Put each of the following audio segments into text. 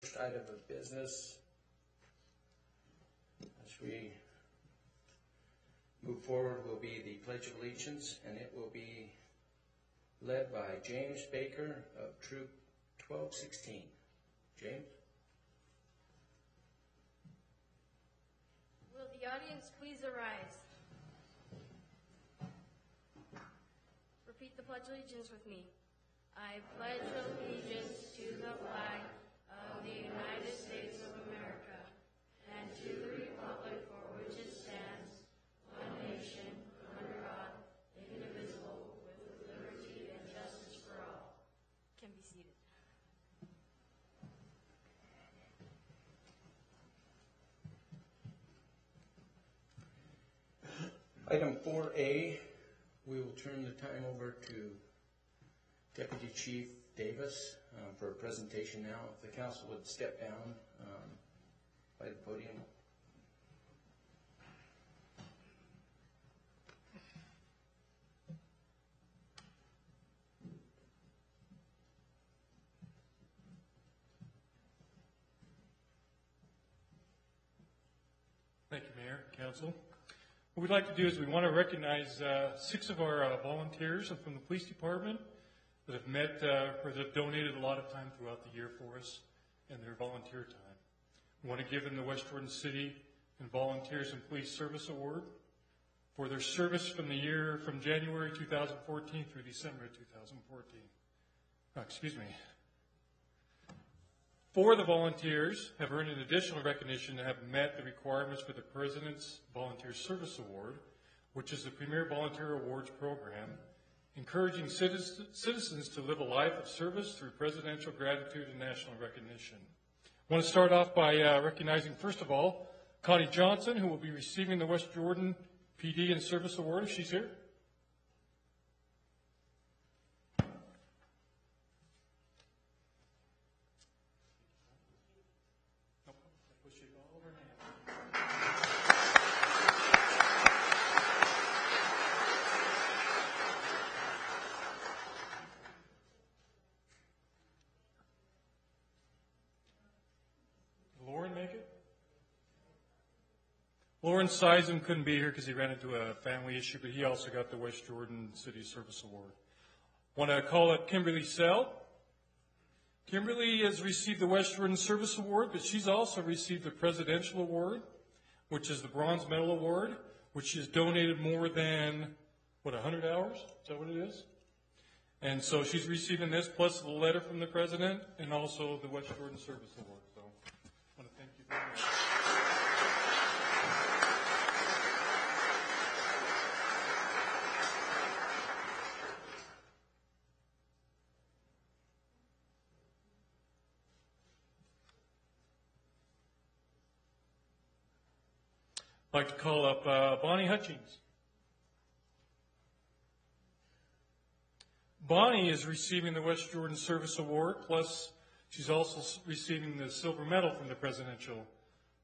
First item of business, as we move forward, will be the Pledge of Allegiance, and it will be led by James Baker of Troop 1216. James? Will the audience please arise? Repeat the Pledge of Allegiance with me. I pledge allegiance to the flag of the United States of America and to the republic for which it stands, one nation, under God, indivisible, with liberty and justice for all. Can be seated. Item 4A, we will turn the time over to Deputy Chief Davis for a presentation now. If the council would step down by the podium. Thank you, Mayor, Council. What we'd like to do is we want to recognize 6 of our volunteers from the police department that have met or that have donated a lot of time throughout the year for us and their volunteer time. We want to give them the West Jordan City and Volunteers and Police Service Award for their service from the year from January 2014 through December 2014. Excuse me. 4 of the volunteers have earned an additional recognition and have met the requirements for the President's Volunteer Service Award, which is the premier volunteer awards program, encouraging citizens to live a life of service through presidential gratitude and national recognition. I want to start off by recognizing, first of all, Connie Johnson, who will be receiving the West Jordan PD and Service Award, if she's here. Lauren Seisen couldn't be here because he ran into a family issue, but he also got the West Jordan City Service Award. Want to call up Kimberly Sell. Kimberly has received the West Jordan Service Award, but she's also received the Presidential Award, which is the Bronze Medal Award, which has donated more than, 100 hours? Is that what it is? And so she's receiving this, plus the letter from the President, and also the West Jordan Service Award. So I want to thank you very much. I'd like to call up Bonnie Hutchings. Bonnie is receiving the West Jordan Service Award, plus she's also receiving the Silver Medal from the Presidential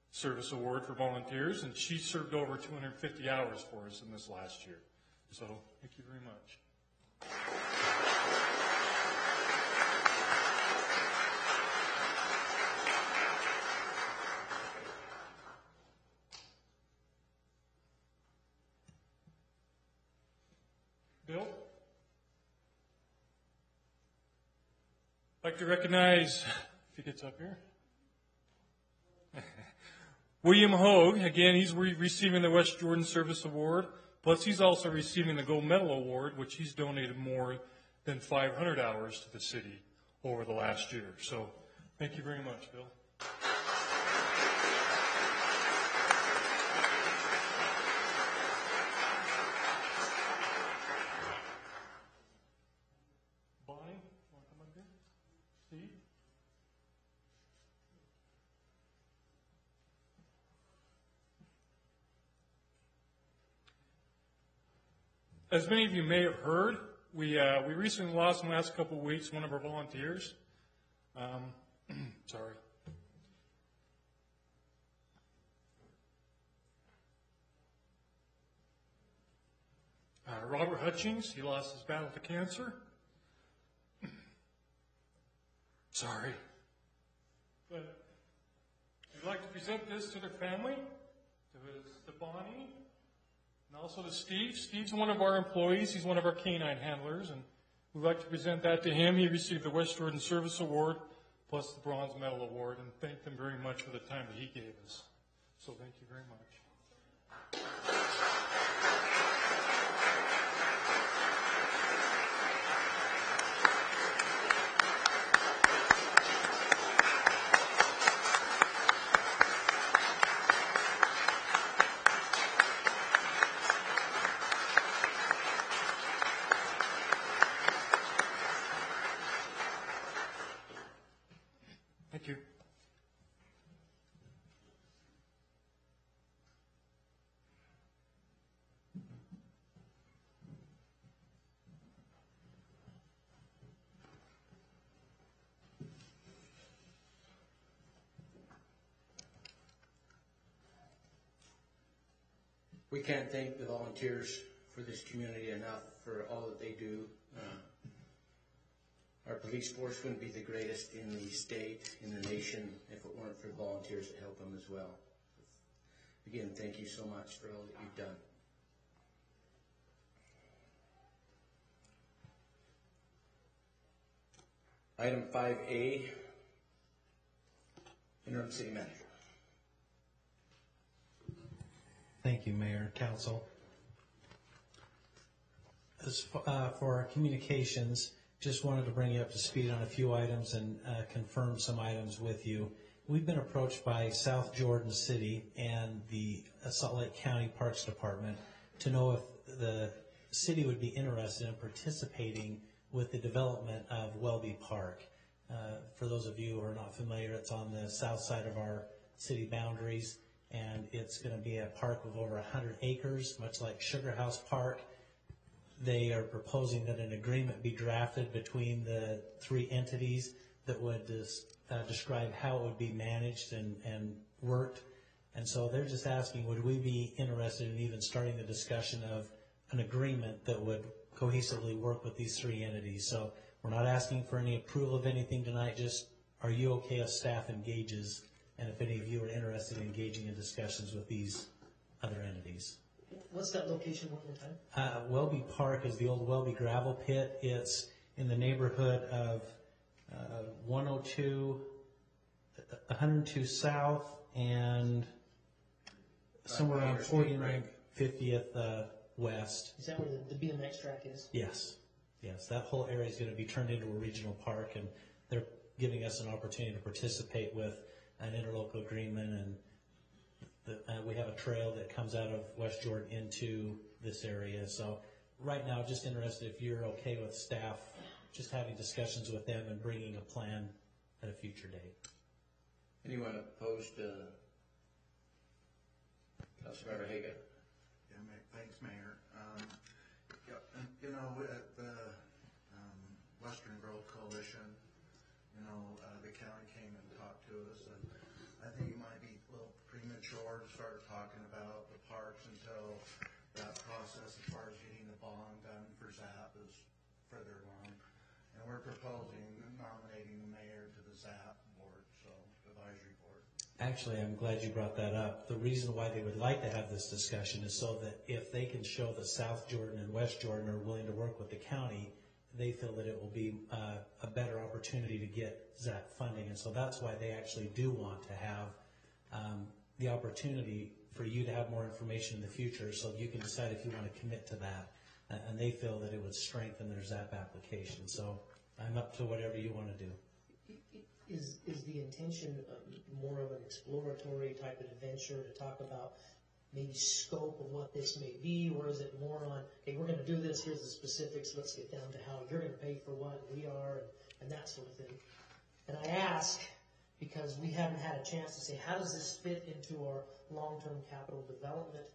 Service Award for volunteers, and she served over 250 hours for us in this last year. So thank you very much. Bill? I'd like to recognize, if he gets up here, William Hogue. Again, he's receiving the West Jordan Service Award, plus he's also receiving the Gold Medal Award, which he's donated more than 500 hours to the city over the last year. So thank you very much, Bill. As many of you may have heard, we recently lost in the last couple of weeks one of our volunteers. Sorry. Robert Hutchings, he lost his battle to cancer. Sorry. But present this to their family, to Bonnie, and also to Steve. Steve's one of our employees. He's one of our canine handlers, and we'd like to present that to him. He received the West Jordan Service Award plus the Bronze Medal Award, and thank them very much for the time that he gave us. So thank you very much. Thank you. We can't thank the volunteers for this community enough for all that they do. Our police force wouldn't be the greatest in the state, in the nation, if it weren't for the volunteers that help them as well. Again, thank you so much for all that you've done. Item 5A, Interim City Manager. Thank you, Mayor, Council. As for our communications, just wanted to bring you up to speed on a few items and confirm some items with you. We've been approached by South Jordan City and the Salt Lake County Parks Department to know if the city would be interested in participating with the development of Welby Park. For those of you who are not familiar, it's on the south side of our city boundaries, and it's going to be a park of over 100 acres, much like Sugar House Park. They are proposing that an agreement be drafted between the three entities that would describe how it would be managed and worked. And so they're just asking, would we be interested in even starting the discussion of an agreement that would cohesively work with these three entities? So we're not asking for any approval of anything tonight, just are you okay if staff engages, and if any of you are interested in engaging in discussions with these other entities. What's that location one more time? Welby Park is the old Welby gravel pit. It's in the neighborhood of 102 South and somewhere around 49th, 50th West. Is that where the BMX track is? Yes. Yes, that whole area is going to be turned into a regional park, and they're giving us an opportunity to participate with an interlocal agreement, and we have a trail that comes out of West Jordan into this area. So right now, just interested if you're okay with staff just having discussions with them and bringing a plan at a future date. Anyone opposed to Councilmember Haga? Yeah, thanks, Mayor. You know, at the Western Growth Coalition, the county came and talked to us, and I think it might be a little premature to start talking about the parks until that process as far as getting the bond done for ZAP is further along. And we're proposing nominating the mayor to the ZAP board, so advisory board. Actually, I'm glad you brought that up. The reason why they would like to have this discussion is so that if they can show that South Jordan and West Jordan are willing to work with the county, they feel that it will be a better opportunity to get ZAP funding. And so that's why they actually do want to have the opportunity for you to have more information in the future so you can decide if you want to commit to that. And they feel that it would strengthen their ZAP application. So I'm up to whatever you want to do. Is the intention more of an exploratory type of adventure to talk about maybe scope of what this may be, or is it more on, hey, we're going to do this, here's the specifics, let's get down to how you're going to pay for what, we are, and that sort of thing. And I ask because we haven't had a chance to say, how does this fit into our long-term capital development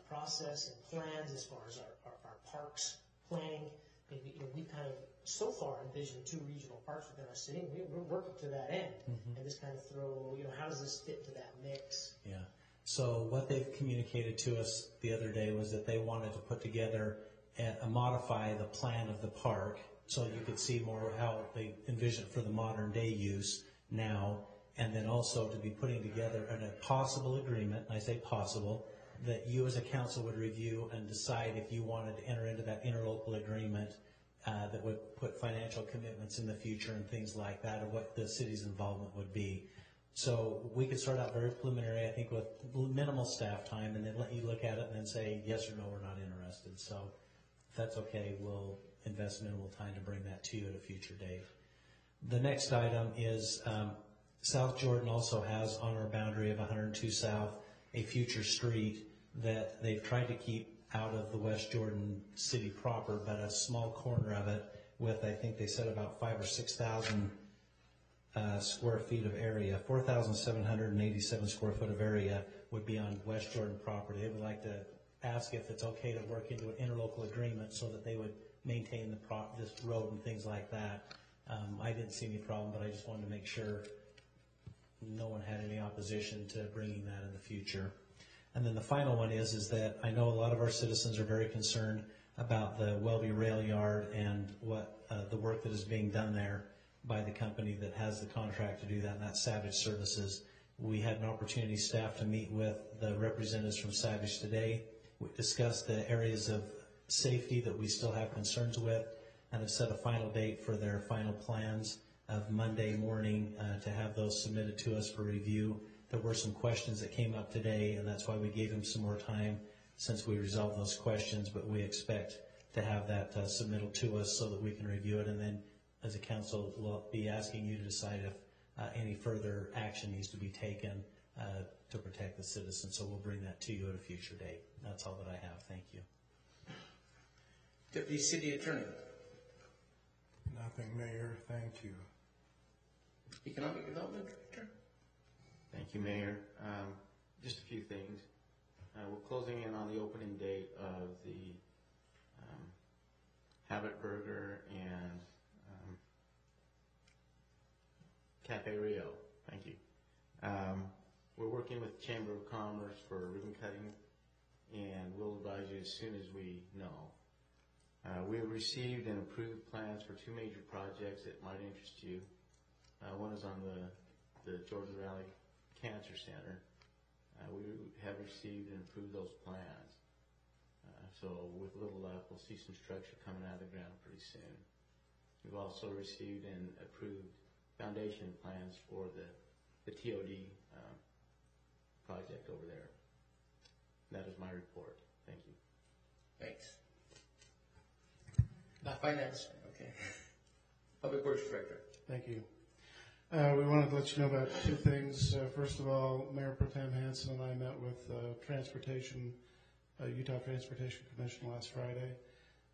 process and plans as far as our parks planning? Maybe, we kind of so far envisioned 2 regional parks within our city, and we're working to that end. And just kind of throw, how does this fit into that mix? Yeah. So what they've communicated to us the other day was that they wanted to put together modify the plan of the park so you could see more how they envision it for the modern day use now, and then also to be putting together a possible agreement, and I say possible, that you as a council would review and decide if you wanted to enter into that interlocal agreement that would put financial commitments in the future and things like that, or what the city's involvement would be. So we could start out very preliminary, I think, with minimal staff time, and then let you look at it and then say yes or no, we're not interested. So if that's okay, we'll invest minimal time to bring that to you at a future date. The next item is South Jordan also has on our boundary of 102 South a future street that they've tried to keep out of the West Jordan city proper, but a small corner of it with, I think they said, about 5,000 or 6,000 square feet of area, 4,787 square foot of area would be on West Jordan property. They would like to ask if it's okay to work into an interlocal agreement so that they would maintain this road and things like that. I didn't see any problem, but I just wanted to make sure no one had any opposition to bringing that in the future. And then the final one is that I know a lot of our citizens are very concerned about the Welby Rail Yard and what the work that is being done there by the company that has the contract to do that, and that's Savage Services. We had an opportunity, staff, to meet with the representatives from Savage today. We discussed the areas of safety that we still have concerns with, and have set a final date for their final plans of Monday morning to have those submitted to us for review. There were some questions that came up today, and that's why we gave them some more time since we resolved those questions, but we expect to have that submitted to us so that we can review it, and then as a council we'll be asking you to decide if any further action needs to be taken to protect the citizens. So we'll bring that to you at a future date. That's all that I have. Thank you. Deputy City Attorney. Nothing, Mayor. Thank you. Economic Development Director. Thank you, Mayor. Just a few things. We're closing in on the opening date of the Habit Burger and Cafe Rio. Thank you. We're working with the Chamber of Commerce for ribbon cutting, and we'll advise you as soon as we know. We have received and approved plans for two major projects that might interest you. One is on the Jordan Valley Cancer Center. We have received and approved those plans. So with little luck, we'll see some structure coming out of the ground pretty soon. We've also received and approved foundation plans for the TOD project over there. That is my report. Thank you. Thanks. Not finance. Okay. Public Works Director. Thank you. We wanted to let you know about two things. First of all, Mayor Pro Tem Hansen and I met with Utah Transportation Commission last Friday.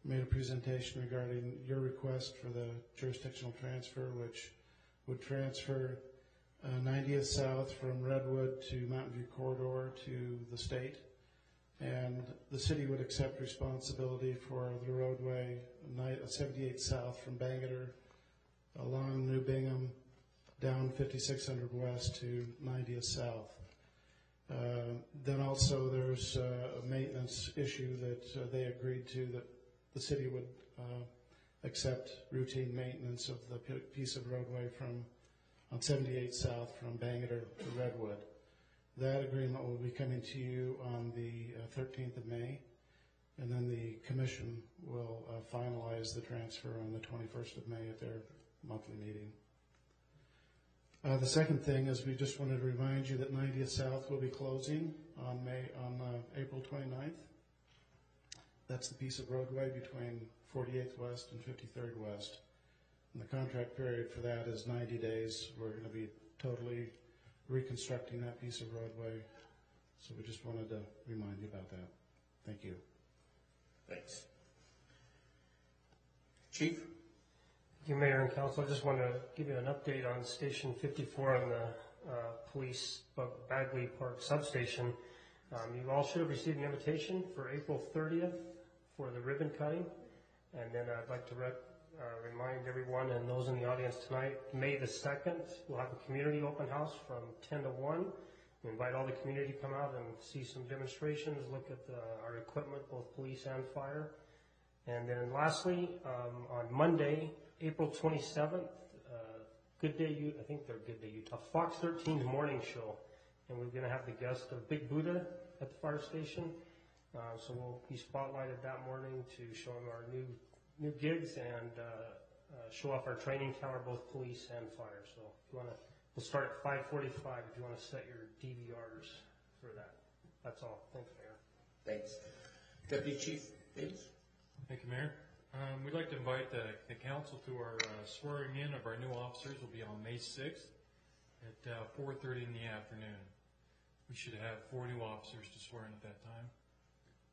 Made a presentation regarding your request for the jurisdictional transfer, which would transfer 90th South from Redwood to Mountain View Corridor to the state. And the city would accept responsibility for the roadway 78 South from Bangerter along New Bingham down 5600 West to 90th South. Then also there's a maintenance issue that they agreed to, that the city would accept routine maintenance of the piece of roadway on 78 South from Bangerter to Redwood. That agreement will be coming to you on the 13th of May, and then the commission will finalize the transfer on the 21st of May at their monthly meeting. The second thing is we just wanted to remind you that 90th South will be closing on April 29th. That's the piece of roadway between 48th West and 53rd West. And the contract period for that is 90 days. We're going to be totally reconstructing that piece of roadway. So we just wanted to remind you about that. Thank you. Thanks. Chief? Thank you, Mayor and Council. I just want to give you an update on Station 54 on the police Bagley Park substation. You all should have received an invitation for April 30th for the ribbon cutting. And then I'd like to remind everyone and those in the audience tonight, May the 2nd, we'll have a community open house from 10 to 1. We invite all the community to come out and see some demonstrations, look at our equipment, both police and fire. And then lastly, on Monday, April 27th, Good Day, I think they're Good Day Utah, Fox 13's morning show. And we're going to have the guest of Big Buddha at the fire station. So we'll be spotlighted that morning to show them our new gigs and show off our training tower, both police and fire. So if you want to, we'll start at 5:45 if you want to set your DVRs for that. That's all. Thanks, Mayor. Thanks. Deputy Chief Davis? Thank you, Mayor. We'd like to invite the council to our swearing in of our new officers. Will be on May 6th at 4:30 in the afternoon. We should have 4 new officers to swear in at that time.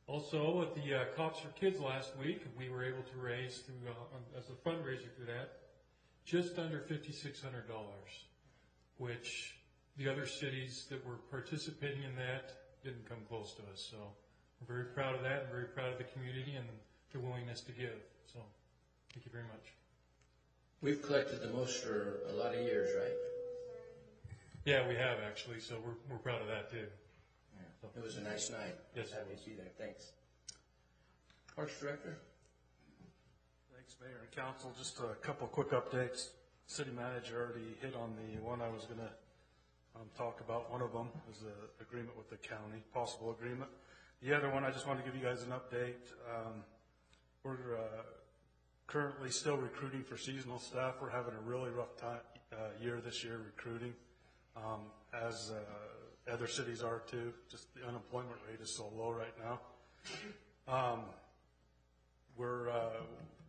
Also, at the Cops for Kids last week, we were able to raise, through as a fundraiser for that, just under $5,600, which the other cities that were participating in that didn't come close to us. So we're very proud of that and very proud of the community and their willingness to give. So thank you very much. We've collected the most for a lot of years, right? Yeah, we have actually, so we're proud of that too. Yeah. It was a nice night. Yes, it Happy was. to be there. Thanks. Parks Director? Thanks, Mayor and Council. Just a couple quick updates. City Manager already hit on the one I was going to talk about. One of them is the agreement with the county, possible agreement. The other one, I just want to give you guys an update. We're currently still recruiting for seasonal staff. We're having a really rough time year this year recruiting, as other cities are too. Just the unemployment rate is so low right now.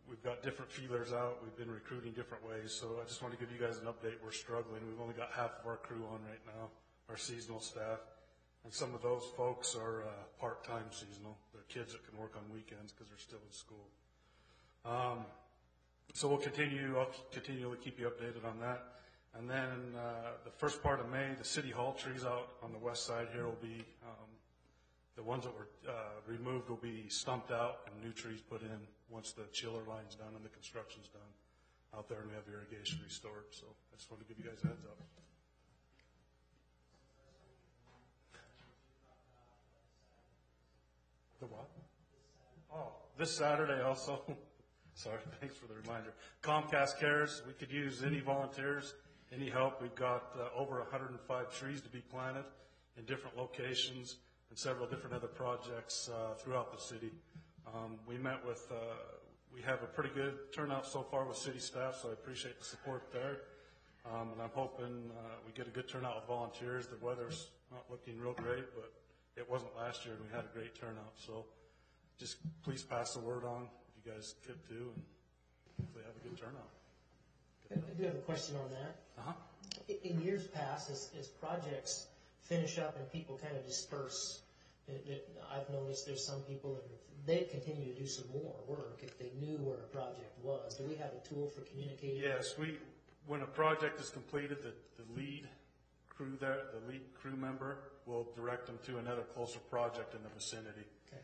We've got different feelers out. We've been recruiting different ways. So I just want to give you guys an update. We're struggling. We've only got half of our crew on right now, our seasonal staff. And some of those folks are part-time seasonal. They're kids that can work on weekends because they're still in school. So I'll continually keep you updated on that. And then the first part of May, the City Hall trees out on the west side here will be, the ones that were removed will be stumped out and new trees put in once the chiller line's done and the construction's done out there and we have irrigation restored. So I just wanted to give you guys a heads up. The what? Oh, this Saturday also. Sorry, thanks for the reminder. Comcast Cares, we could use any volunteers, any help. We've got over 105 trees to be planted in different locations and several different other projects throughout the city. We have a pretty good turnout so far with city staff, so I appreciate the support there. And I'm hoping we get a good turnout with volunteers. The weather's not looking real great, but it wasn't last year, and we had a great turnout. So just please pass the word on if you guys could too, and hopefully have a good turnout. I do have a question on that. Uh-huh. In years past, as projects finish up and people kind of disperse, I've noticed there's some people that they continue to do some more work if they knew where a project was. Do we have a tool for communicating? Yes, when a project is completed, the lead crew there, the lead crew member will direct them to another closer project in the vicinity. Okay.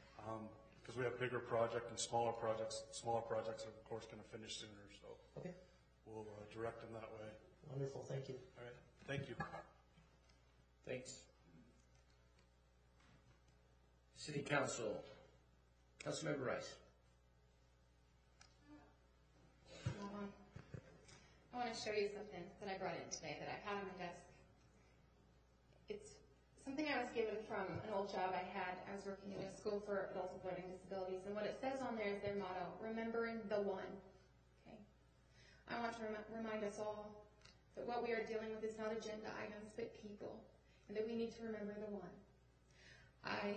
Because we have bigger projects and smaller projects. Smaller projects are, of course, going to finish sooner, so Okay. we'll direct them that way. Wonderful. Thank you. All right. Thank you. Thanks. City Council. Councilmember Rice. I want to show you something that I brought in today that I have on my desk. It's something I was given from an old job I had. I was working in a school for adults with learning disabilities, and what it says on there is their motto, remembering the one. Okay. I want to remind us all that what we are dealing with is not agenda items, but people, and that we need to remember the one. I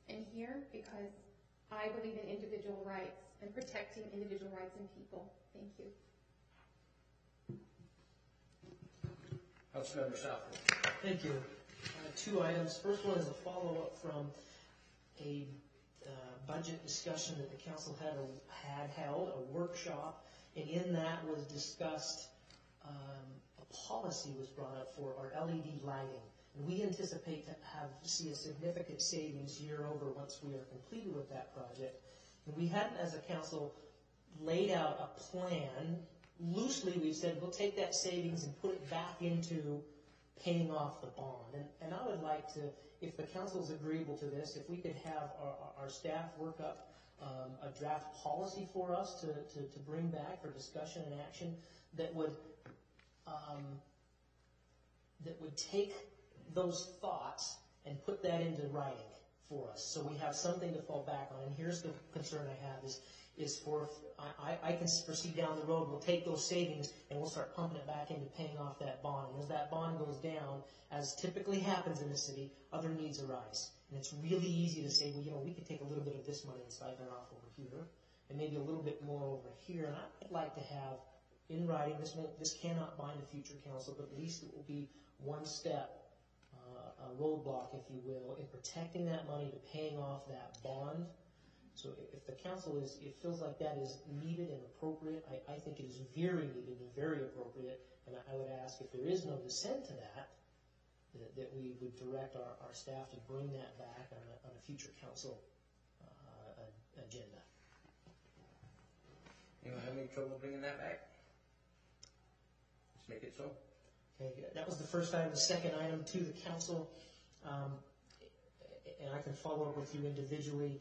am here because I believe in individual rights and protecting individual rights and people. Thank you. Councilmember Southwood. Thank you. 2 items. First one is a follow-up from a budget discussion that the council had held, a workshop, and in that was discussed, a policy was brought up for our LED lighting. And we anticipate to see a significant savings year over once we are completed with that project. And we hadn't, as a council, laid out a plan. Loosely, we said we'll take that savings and put it back into paying off the bond. And I would like to, if the council's agreeable to this, if we could have our staff work up a draft policy for us to bring back for discussion and action that would that would take those thoughts and put that into writing for us, so we have something to fall back on. And here's the concern I have is for, I can foresee down the road, we'll take those savings and we'll start pumping it back into paying off that bond. And as that bond goes down, as typically happens in the city, other needs arise. And it's really easy to say, well, we could take a little bit of this money and siphon off over here, and maybe a little bit more over here. And I'd like to have in writing, this cannot bind a future council, but at least it will be one step, a roadblock, if you will, in protecting that money to paying off that bond. So if the council feels like that is needed and appropriate, I think it is very needed and very appropriate. And I would ask, if there is no dissent to that we would direct our staff to bring that back on a future council agenda. Anyone have any trouble bringing that back? Let's make it so. Okay, that was the first item. The second item to the council, and I can follow up with you individually.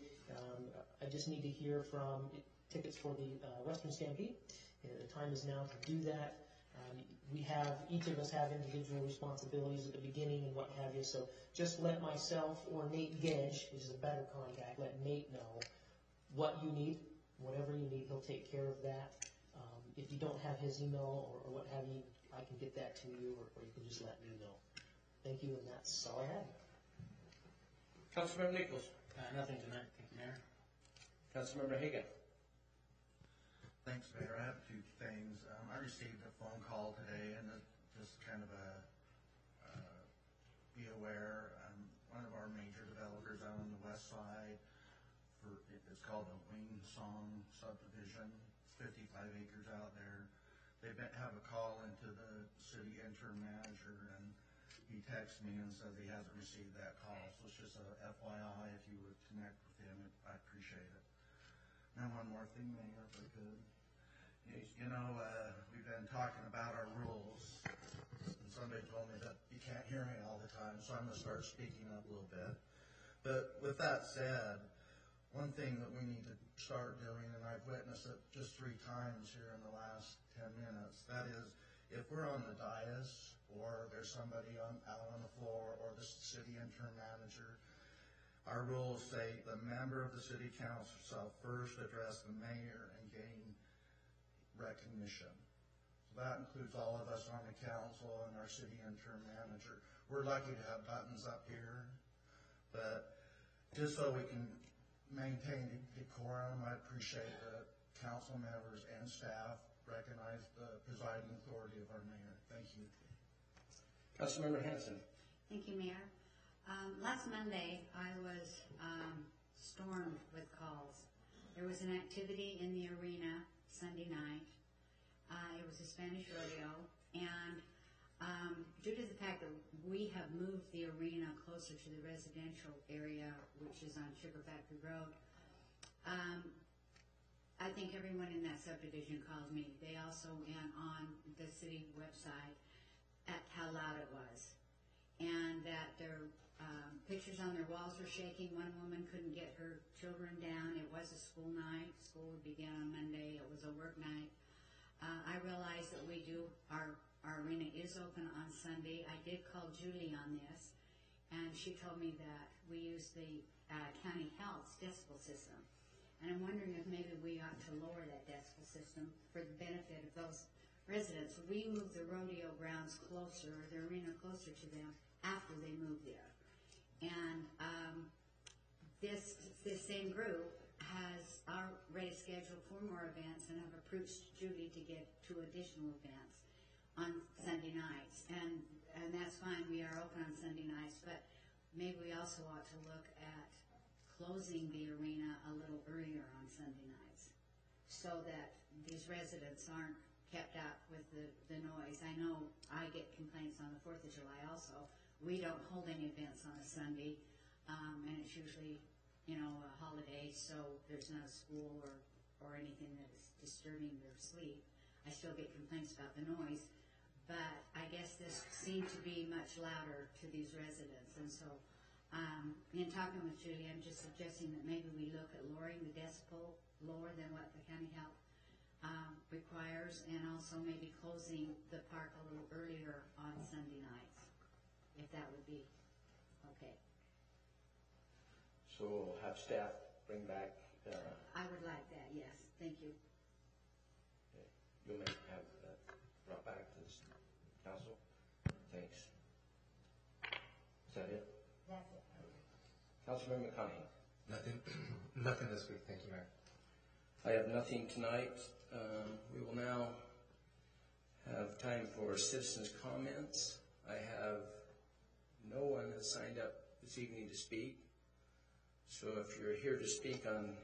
I just need to hear from tickets for the Western Stampede. The time is now to do that. Each of us have individual responsibilities at the beginning and what have you, so just let myself or Nate Gedge, who's a better contact, let Nate know what you need, whatever you need, he'll take care of that. If you don't have his email or what have you, I can get that to you, or you can just let me know. Thank you, and that's all I have. Councilmember Nichols. Nothing tonight, thank you, Mayor. Councilmember Hagan. Thanks, Mayor. I have two things. I received a phone call today, and just kind of be aware. One of our major developers out on the west side, it's called the Wing Song subdivision. It's 55 acres out there. They have a call into the city interim manager, and he texted me and said he hasn't received that call. So it's just a FYI, if you would connect with him, I appreciate it. Now, one more thing, Mayor, if I could. We've been talking about our rules, and somebody told me that you can't hear me all the time, so I'm going to start speaking up a little bit. But with that said, one thing that we need to start doing, and I've witnessed it just 3 times here in the last 10 minutes, that is, if we're on the dais, or there's somebody out on the floor, or the city interim manager, our rules say the member of the city council shall first address the mayor and gain recognition. So that includes all of us on the council and our city interim manager. We're lucky to have buttons up here, but just so we can maintain decorum, I appreciate that council members and staff recognize the presiding authority of our mayor. Thank you. Councilmember Hanson. Thank you, Mayor. Last Monday, I was stormed with calls. There was an activity in the arena Sunday night. It was a Spanish rodeo, and due to the fact that we have moved the arena closer to the residential area, which is on Sugar Factory Road, I think everyone in that subdivision called me. They also went on the city website at how loud it was, and that their pictures on their walls were shaking. One woman couldn't get her children down. It was a school night. School would begin on Monday. It was a work night. I realized that our arena is open on Sunday. I did call Julie on this, and she told me that we use the county health's decibel system. And I'm wondering if maybe we ought to lower that decibel system for the benefit of those residents. We moved the rodeo grounds closer, the arena closer to them after they moved there. And this same group has already scheduled 4 more events and have approached Judy to get 2 additional events on Sunday nights. And that's fine, we are open on Sunday nights, but maybe we also ought to look at closing the arena a little earlier on Sunday nights so that these residents aren't kept up with the noise. I know I get complaints on the 4th of July also. We don't hold any events on a Sunday, and it's usually, a holiday, so there's not a school or anything that is disturbing their sleep. I still get complaints about the noise, but I guess this seemed to be much louder to these residents, and so in talking with Julie, I'm just suggesting that maybe we look at lowering the decibel lower than what the county health requires, and also maybe closing the park a little earlier on Sunday nights, if that would be okay. So we'll have staff bring back, I would like that, yes, thank you. you'll have that brought back to this council? Thanks. Is that it? That's it. Councilmember McConaughey? Nothing this week, thank you, Mayor. I have nothing tonight. We will now have time for citizens' comments. I have no one has signed up this evening to speak. So if you're here to speak on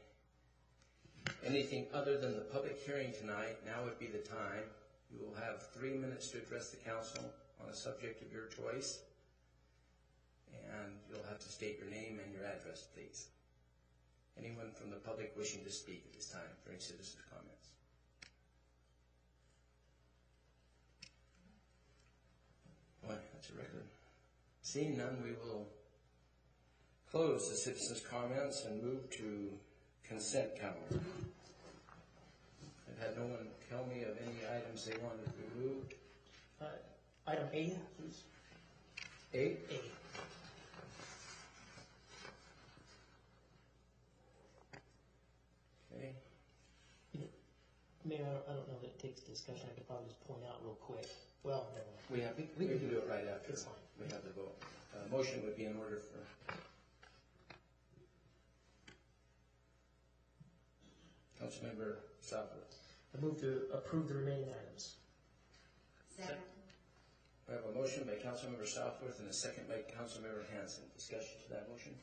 anything other than the public hearing tonight, now would be the time. You will have 3 minutes to address the council on a subject of your choice. And you'll have to state your name and your address, please. Anyone from the public wishing to speak at this time during citizens' comments? Boy, that's a record. Seeing none, we will close the citizens' comments and move to consent calendar. I've had no one tell me of any items they wanted removed. Item A, please. A? A. Okay. Mayor, I don't know that it takes discussion. I could probably just point out real quick. Well, never mind. We can do it right after. It's fine. We have the vote. Motion would be in order for. Councilmember Southworth. I move to approve the remaining items. Second. We have a motion by Councilmember Southworth and a second by Councilmember Hanson. Discussion to that motion?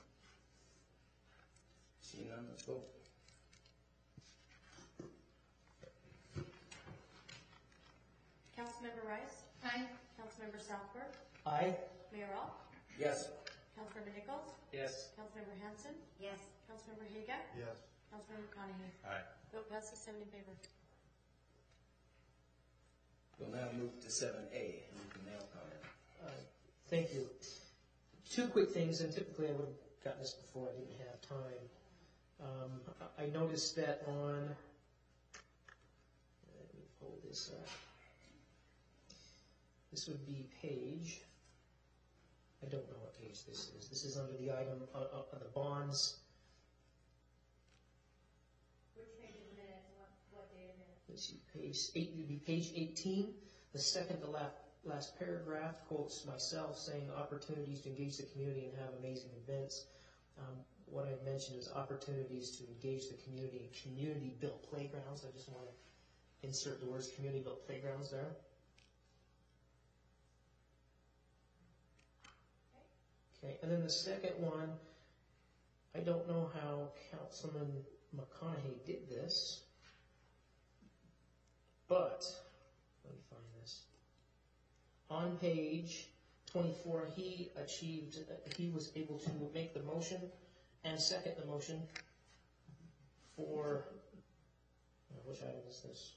Seeing none, let's vote. Councilmember Rice? Aye. Councilmember Southworth? Aye. Mayor All? Yes. Councilmember Nichols? Yes. Councilmember Hanson? Yes. Councilmember Haga? Yes. Councilmember McConaughey? Aye. Vote passes 7 in favor. We'll now move to 7A. And you can now comment. Thank you. Two quick things, and typically I would have gotten this before. I didn't have time. I noticed that on, let me pull this up. This would be page, I don't know what page this is. This is under the item of the bonds. Which page of minutes? What date of minutes? Let's see, page 8, it would be page 18. The second to last paragraph quotes myself saying opportunities to engage the community and have amazing events. What I mentioned is opportunities to engage the community in community-built playgrounds. I just want to insert the words community-built playgrounds there. Okay, and then the second one, I don't know how Councilman McConaughey did this, but let me find this. On page 24, he was able to make the motion and second the motion for, which item is this?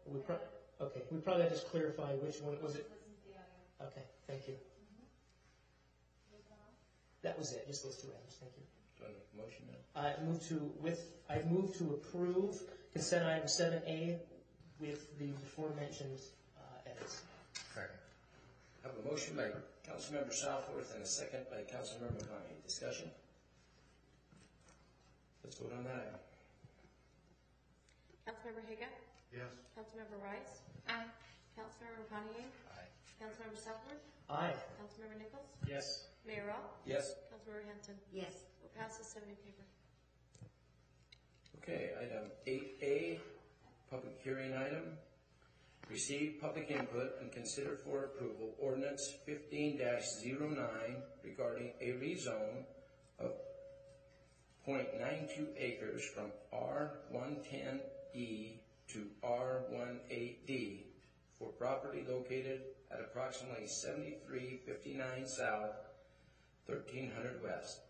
We probably have to just clarify which one was it. Okay, thank you. That was it, just those two items, thank you. Do I make a motion now? I move to approve consent item 7A with the aforementioned edits. Second. I have a motion by Councilmember Southworth and a second by Councilmember McConaughey. Discussion? Let's vote on that. Councilmember Haga? Yes. Councilmember Rice? Aye. Councilmember McConaughey? Aye. Councilmember Southworth? Aye. Councilmember Nichols? Yes. Mayor All? Yes. Councilmember Hanson? Yes. Vote passes 7 in favor. Okay, item 8A, public hearing item. Receive public input and consider for approval ordinance 15-09 regarding a rezone of 0.92 acres from R110E to R18D for property located at approximately 7359 South, 1300 West.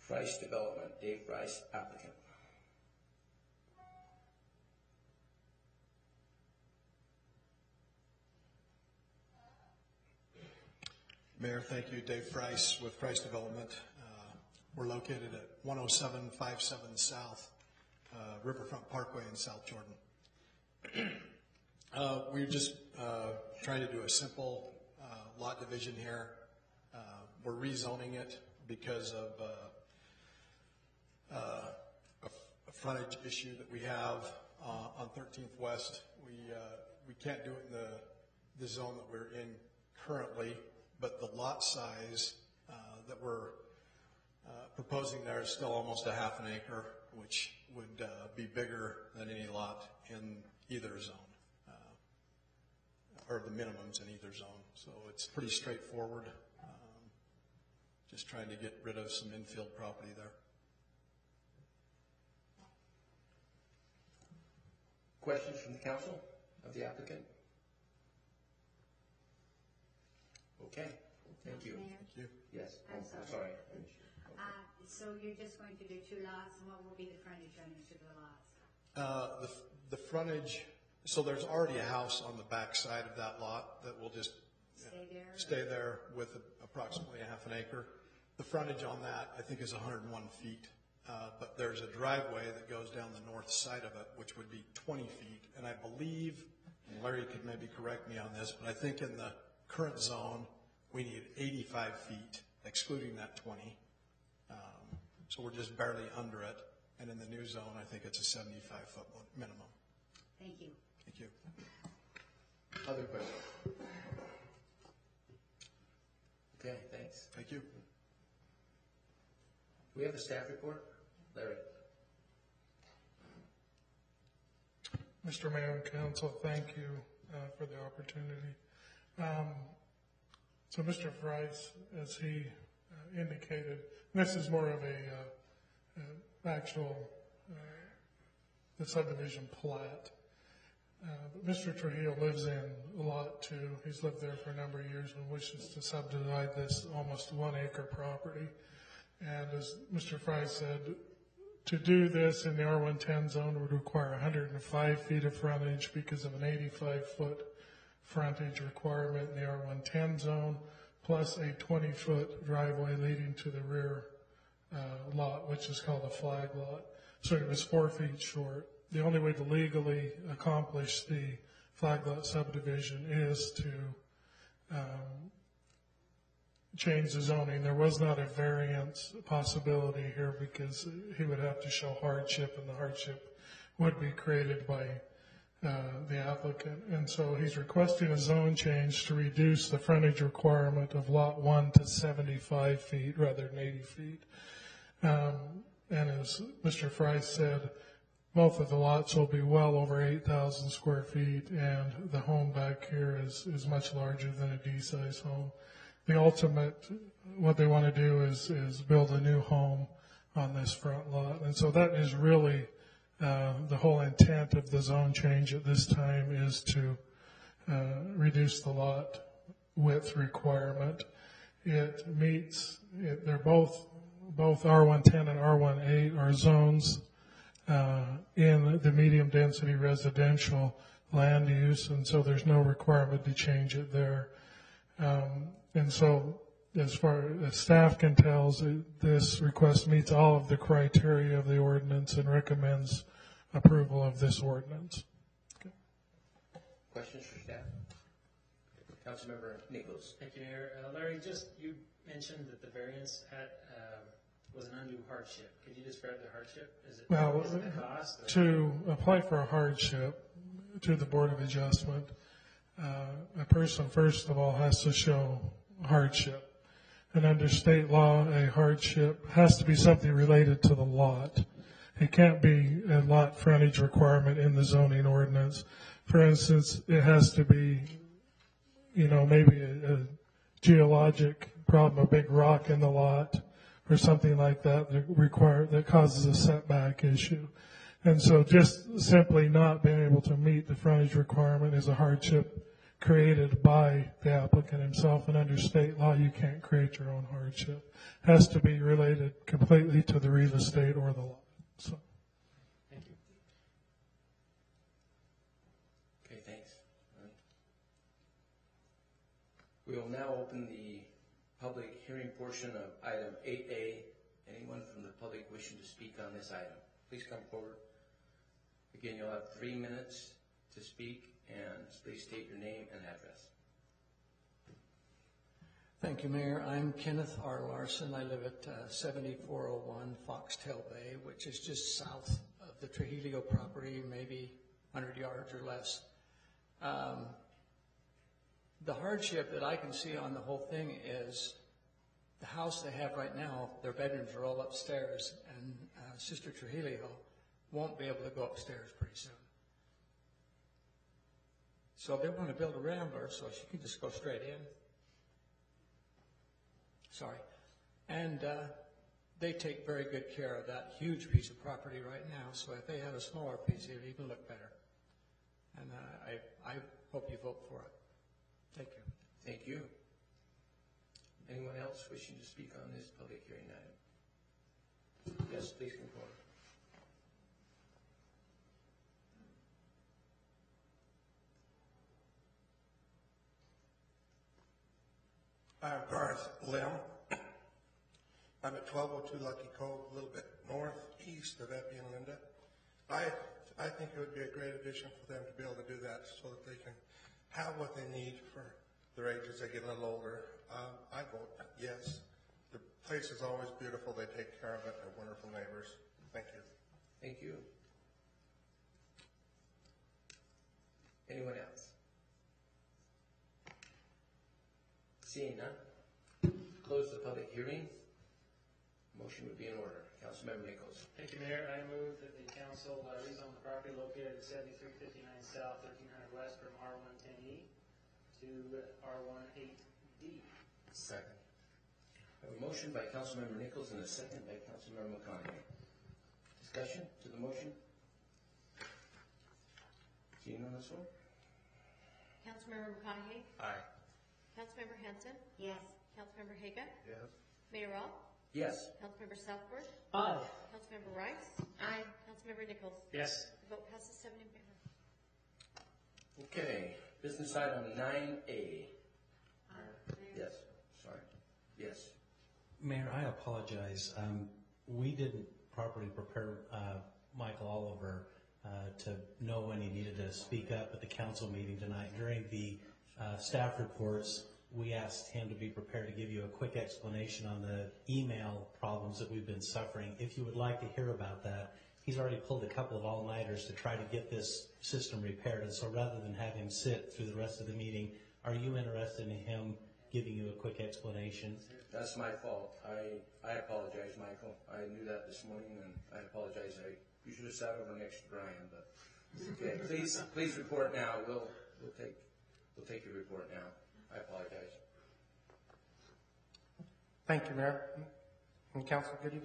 Price Development, Dave Price, applicant. Mayor, thank you. Dave Price with Price Development. We're located at 10757 South, Riverfront Parkway in South Jordan. We're just trying to do a simple lot division here. We're rezoning it because of a frontage issue that we have on 13th West. We can't do it in the zone that we're in currently, but the lot size that we're proposing there is still almost a half an acre, which would be bigger than any lot in either zone, or the minimums in either zone. So it's pretty straightforward. Just trying to get rid of some infield property there. Questions from the council of the applicant? Okay, thank you. Mayor? Thank you. Yes, I'm oh, sorry. sorry. So you're just going to do 2 lots, and what will be the frontage on each of the lots? The frontage, so there's already a house on the back side of that lot that will just stay there with approximately a half an acre. The frontage on that, I think, is 101 feet, but there's a driveway that goes down the north side of it, which would be 20 feet. And I believe, and Larry could maybe correct me on this, but I think in the current zone, we need 85 feet, excluding that 20. So we're just barely under it. And in the new zone, I think it's a 75-foot minimum. Thank you. Thank you. Other questions? Okay, thanks. Thank you. Do we have a staff report? Larry. Mr. Mayor and Council, thank you for the opportunity. So Mr. Price, as he indicated, this is more of a actual the subdivision plat. But Mr. Trujillo lives in Lot 2. He's lived there for a number of years and wishes to subdivide this almost 1 acre property. And as Mr. Fry said, to do this in the R110 zone would require 105 feet of frontage because of an 85-foot frontage requirement in the R110 zone, plus a 20-foot driveway leading to the rear lot, which is called a flag lot. So it was 4 feet short. The only way to legally accomplish the flag lot subdivision is to change the zoning. There was not a variance possibility here because he would have to show hardship, and the hardship would be created by the applicant. And so he's requesting a zone change to reduce the frontage requirement of Lot 1 to 75 feet rather than 80 feet. And as Mr. Fry said, both of the lots will be well over 8,000 square feet, and the home back here is much larger than a D-size home. The ultimate, what they want to do is build a new home on this front lot. And so that is really the whole intent of the zone change at this time, is to reduce the lot width requirement. It meets, they're both R110 and R18 are zones in the medium density residential land use, and so there's no requirement to change it there. And so as far as staff can tell, this request meets all of the criteria of the ordinance and recommends approval of this ordinance. Okay. Questions for staff? Councilmember Nichols. Thank you, Mayor. Larry, you mentioned that the variance was an undue hardship. Could you describe the hardship? Is it the cost? To apply for a hardship to the Board of Adjustment, a person, first of all, has to show hardship. And under state law, a hardship has to be something related to the lot. It can't be a lot frontage requirement in the zoning ordinance. For instance, it has to be, maybe a geologic problem, a big rock in the lot, or something like that that causes a setback issue. And so just simply not being able to meet the frontage requirement is a hardship created by the applicant himself, and under state law you can't create your own hardship. It has to be related completely to the real estate or the lot. So. Thank you. Okay, thanks. We will now open the public hearing portion of item 8A. Anyone from the public wishing to speak on this item, please come forward Again, you'll have 3 minutes to speak, and please state your name and address. Thank you, Mayor. I'm Kenneth R. Larson. I live at 7401 Foxtail Bay, which is just south of the Trujillo property, maybe 100 yards or less. The hardship that I can see on the whole thing is the house they have right now, their bedrooms are all upstairs, and Sister Trujillo won't be able to go upstairs pretty soon. So they want to build a rambler so she can just go straight in. Sorry. And they take very good care of that huge piece of property right now, so if they have a smaller piece, it would even look better. And I hope you vote for it. Thank you. Thank you. Anyone else wishing to speak on this public hearing item? Yes, please come forward. I'm Garth Lim. I'm at 1202 Lucky Cove, a little bit northeast of Eppie and Linda. I think it would be a great addition for them to be able to do that so that they can have what they need for their age as they get a little older. I vote yes. The place is always beautiful. They take care of it. They're wonderful neighbors. Thank you. Thank you. Anyone else? Seeing none, close the public hearing. Motion would be in order. Councilmember Nichols. Thank you, Mayor. I move that the council rezone the property located at 7359 South, 1300 West from R110E to R18D. Second. I have a motion by Councilmember Nichols and a second by Councilmember McConaughey. Discussion to the motion? Seeing on this one? Councilmember McConaughey? Aye. Councilmember Hanson? Yes. Councilmember Haga? Yes. Mayor Rall? Yes. Councilmember Southworth? Aye. Councilmember Rice? Aye. Councilmember Nichols? Yes. The vote passes 7 in favor. Okay, business item 9A. Yes, sorry. Yes. Mayor, I apologize. We didn't properly prepare Michael Oliver to know when he needed to speak up at the council meeting tonight. During the staff reports, we asked him to be prepared to give you a quick explanation on the email problems that we've been suffering. If you would like to hear about that, he's already pulled a couple of all-nighters to try to get this system repaired. And so rather than have him sit through the rest of the meeting, are you interested in him giving you a quick explanation? That's my fault. I apologize, Michael. I knew that this morning, and I apologize. You should have sat over next to Brian, but okay. Please report now. We'll take your report now. I apologize. Thank you, Mayor and Council. Good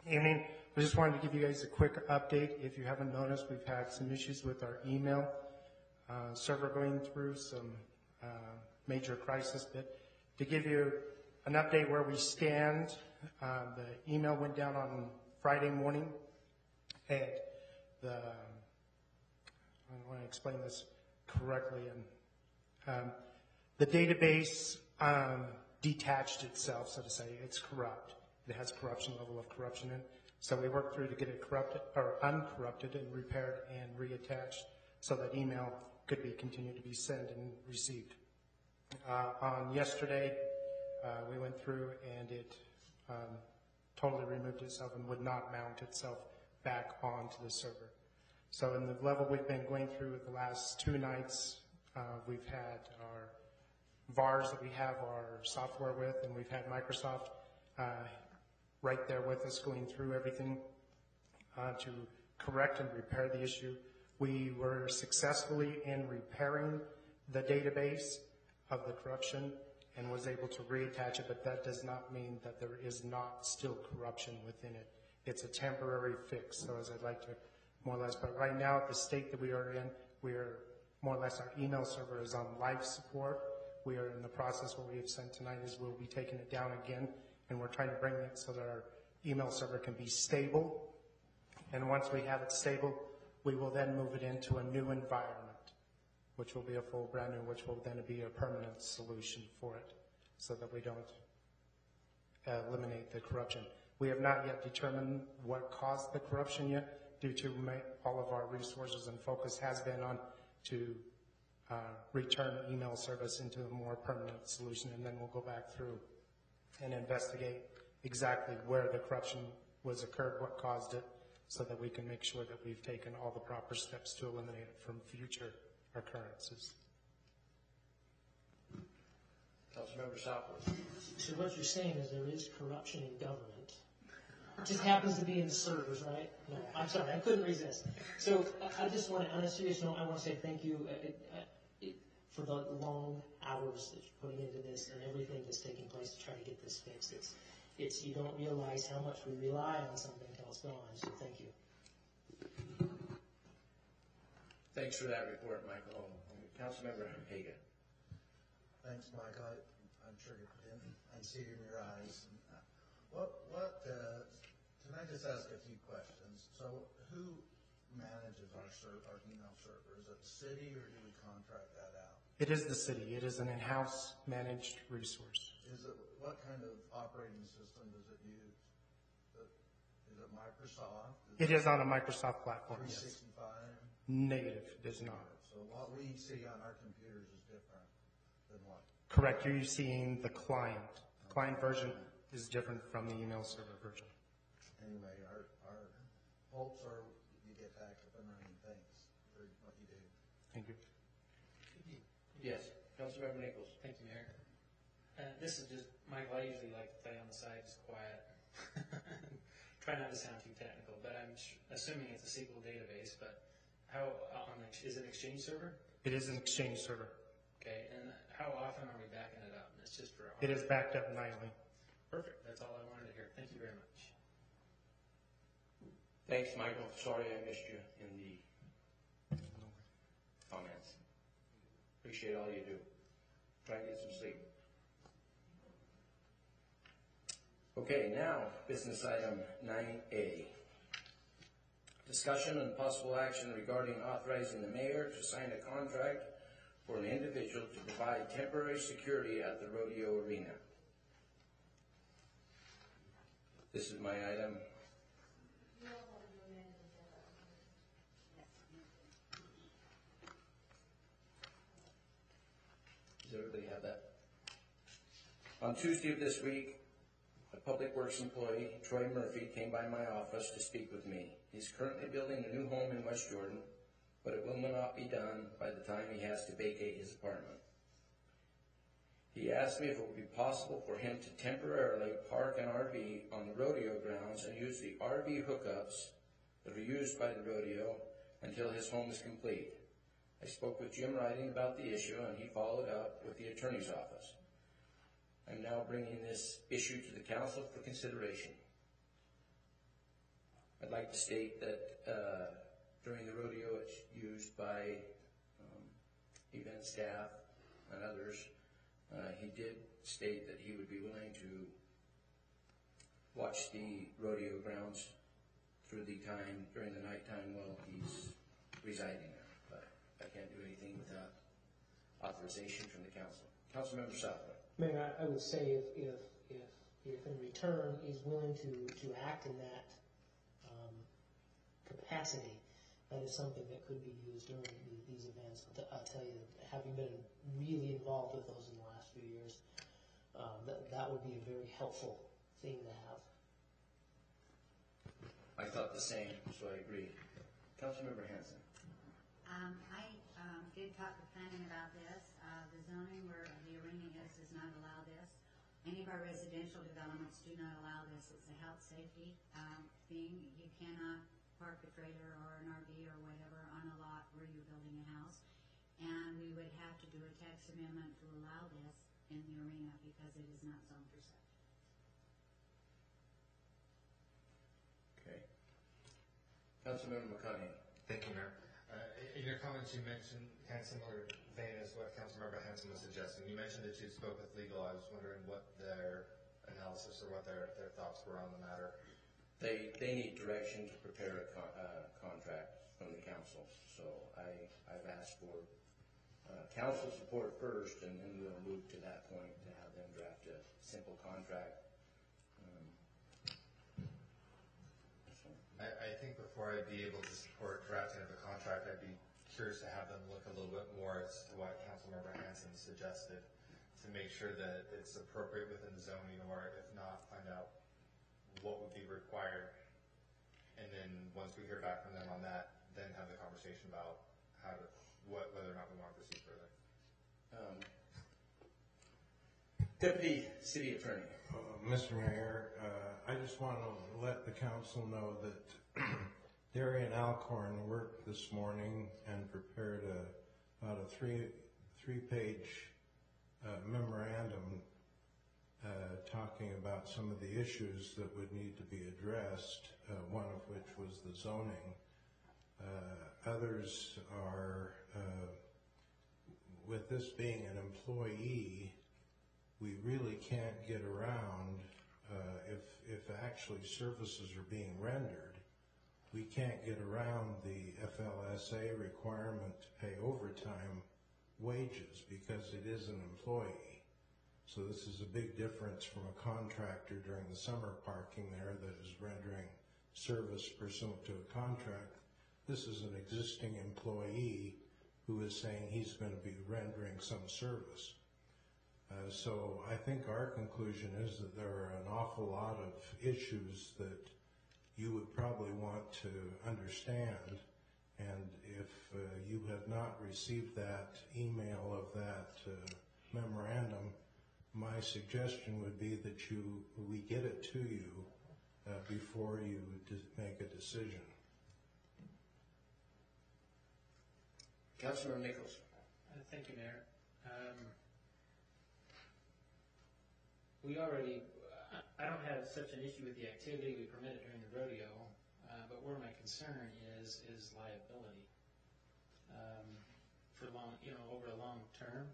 evening. I just wanted to give you guys a quick update. If you haven't noticed, we've had some issues with our email server going through some major crisis. But to give you an update where we stand, the email went down on Friday morning, and I want to explain this correctly. And the database detached itself, so to say. It's corrupt. It has level of corruption in it. So we worked through to get it corrupted or uncorrupted and repaired and reattached so that email could be continued to be sent and received. On yesterday, we went through and it totally removed itself and would not mount itself back onto the server. So in the level we've been going through the last 2 nights, we've had our VARs that we have our software with, and we've had Microsoft right there with us going through everything to correct and repair the issue. We were successfully in repairing the database of the corruption and was able to reattach it, but that does not mean that there is not still corruption within it. It's a temporary fix, so as I'd like to more or less, but right now at the state that we are in, we are more or less, our email server is on life support. We are in the process, what we have sent tonight is we'll be taking it down again, and we're trying to bring it so that our email server can be stable. And once we have it stable, we will then move it into a new environment, which will be a full brand new, which will then be a permanent solution for it, so that we don't eliminate the corruption. We have not yet determined what caused the corruption yet, due to all of our resources and focus has been on to return email service into a more permanent solution, and then we'll go back through and investigate exactly where the corruption was occurred, what caused it, so that we can make sure that we've taken all the proper steps to eliminate it from future occurrences. Councilmember Southwood. So what you're saying is there is corruption in government. It just happens to be in the servers, right? No, I'm sorry, I couldn't resist. So I just want to, on a serious note, I want to say thank you for the long hours that you're putting into this and everything that's taking place to try to get this fixed. It's you don't realize how much we rely on something until it's gone. So thank you. Thanks for that report, Michael. Councilmember Hagan. Thanks, Michael. I'm sure you put in, I see it in your eyes. Can I just ask a few questions? So who manages our email server? Is it the city or do we contract that out? It is the city. It is an in-house managed resource. What kind of operating system does it use? Is it Microsoft? It is on a Microsoft platform, 365? Yes. Negative, it is not. So what we see on our computers is different than what? Correct. You're seeing the client. The client version is different from the email server version. Anyway, our hopes are you get back up and running. Thanks for what you do. Thank you. Yes, Councilmember Nichols. Thank you, Mayor. This is just, Michael, I usually like to play on the side, just quiet. Try not to sound too technical, but I'm assuming it's a SQL database, but how, is it an Exchange server? It is an Exchange server. Okay, and how often are we backing it up? It's just for It is backed up nightly. Perfect, that's all I wanted to hear. Thank you very much. Thanks, Michael. Sorry I missed you in the comments. Appreciate all you do. Try and get some sleep. Okay, now business item 9A. Discussion and possible action regarding authorizing the mayor to sign a contract for an individual to provide temporary security at the rodeo arena. This is my item. Does everybody have that? On Tuesday of this week, a Public Works employee, Troy Murphy, came by my office to speak with me. He's currently building a new home in West Jordan, but it will not be done by the time he has to vacate his apartment. He asked me if it would be possible for him to temporarily park an RV on the rodeo grounds and use the RV hookups that are used by the rodeo until his home is complete. I spoke with Jim Riding about the issue, and he followed up with the attorney's office. I'm now bringing this issue to the council for consideration. I'd like to state that during the rodeo it's used by event staff and others. He did state that he would be willing to watch the rodeo grounds through the time, during the nighttime while he's residing there. But I can't do anything without authorization from the council. Councilmember Southwood. Mayor, I would say if in return he's willing to act in that capacity, that is something that could be used during these events. But I'll tell you, having been really involved with those in the last few years, that would be a very helpful thing to have. I thought the same, so I agree. Councilmember Hanson. I did talk to planning about this. The zoning where the arena is does not allow this. Any of our residential developments do not allow this. It's a health safety thing. You cannot park a trailer or an RV or whatever on a lot where you're building a house. And we would have to do a tax amendment to allow this in the arena because it is not zoned for such. Okay. Councilmember McConaughey. Thank you, Mayor. In your comments, you mentioned kind of similar vein as what Councilmember Hanson was suggesting. You mentioned that you spoke with legal. I was wondering what their analysis or what their thoughts were on the matter. They need direction to prepare a contract from the council. So I've asked for council support first, and then we'll move to that point to have them draft a simple contract. I think before I'd be able to support drafting of a contract, I'd be curious to have them look a little bit more as to what Councilmember Hanson suggested, to make sure that it's appropriate within the zoning, or if not, find out what would be required. And then once we hear back from them on that, then have the conversation about whether or not we want to proceed further. Deputy City Attorney. Mr. Mayor, I just want to let the council know that Darian Alcorn worked this morning and prepared about a three-page memorandum talking about some of the issues that would need to be addressed, one of which was the zoning. Others are, with this being an employee, we really can't get around, if actually services are being rendered, we can't get around the FLSA requirement to pay overtime wages because it is an employee. So this is a big difference from a contractor during the summer parking there that is rendering service pursuant to a contract. This is an existing employee who is saying he's going to be rendering some service. So I think our conclusion is that there are an awful lot of issues that you would probably want to understand, and if you have not received that email of that memorandum, my suggestion would be that we get it to you before you make a decision. Councilmember Nichols. Thank you, Mayor. We already, I don't have such an issue with the activity we permitted during the rodeo, but where my concern is liability. For over a long term,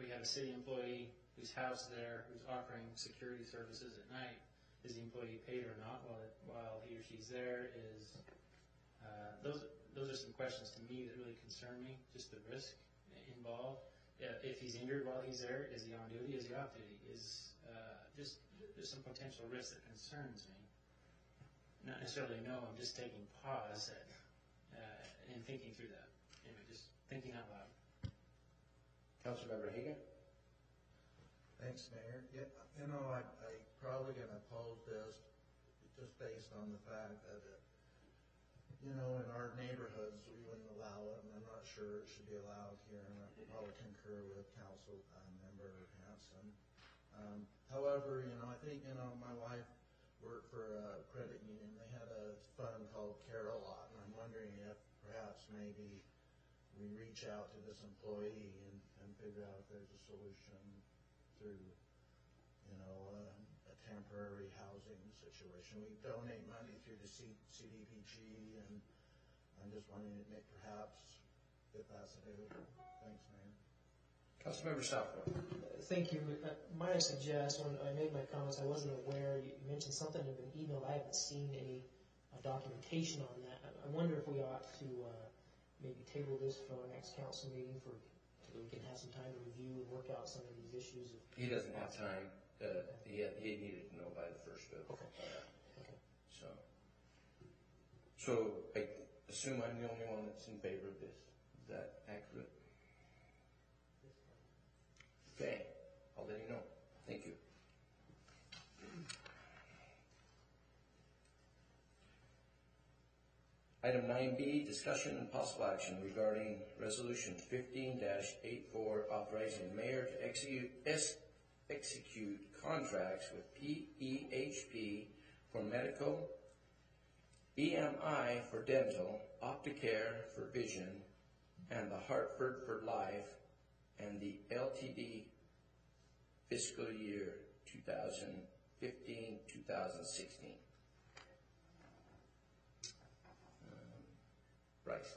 we have a city employee who's housed there, who's offering security services at night. Is the employee paid or not while he or she's there? Those are some questions to me that really concern me, just the risk involved. If he's injured while he's there, is he on duty? Is he off duty? There's some potential risk that concerns me. Not necessarily no, I'm just taking pause and thinking through that. Anyway, just thinking out loud. Councilmember Hagan. Thanks, Mayor. Yeah, I'm probably going to oppose this just based on the fact that in our neighborhoods we wouldn't allow it, and I'm not sure it should be allowed here, and I probably concur with Council Member Hanson. However, I think, my wife worked for a credit union. They had a fund called Care-A-Lot, and I'm wondering if perhaps maybe we reach out to this employee and figure out if there's a solution through, a temporary housing situation. We donate money through the CDPG, and I'm just wondering perhaps if that's available. Thanks, Mayor. Councilmember Southwood. Thank you. Might I suggest, when I made my comments, I wasn't aware, you mentioned something in an email. I haven't seen any documentation on that. I wonder if we ought to maybe table this for our next council meeting so we can have some time to review and work out some of these issues. He doesn't have time. He needed to know by the 1st of. Okay. So I assume I'm the only one that's in favor of this. Is that accurate? Okay. I'll let you know. Thank you. Item 9B, discussion and possible action regarding Resolution 15-84, authorizing the mayor to execute contracts with PEHP for medical, EMI for dental, Opticare for vision, and the Hartford for life, and the LTD fiscal year 2015-2016. Bryce.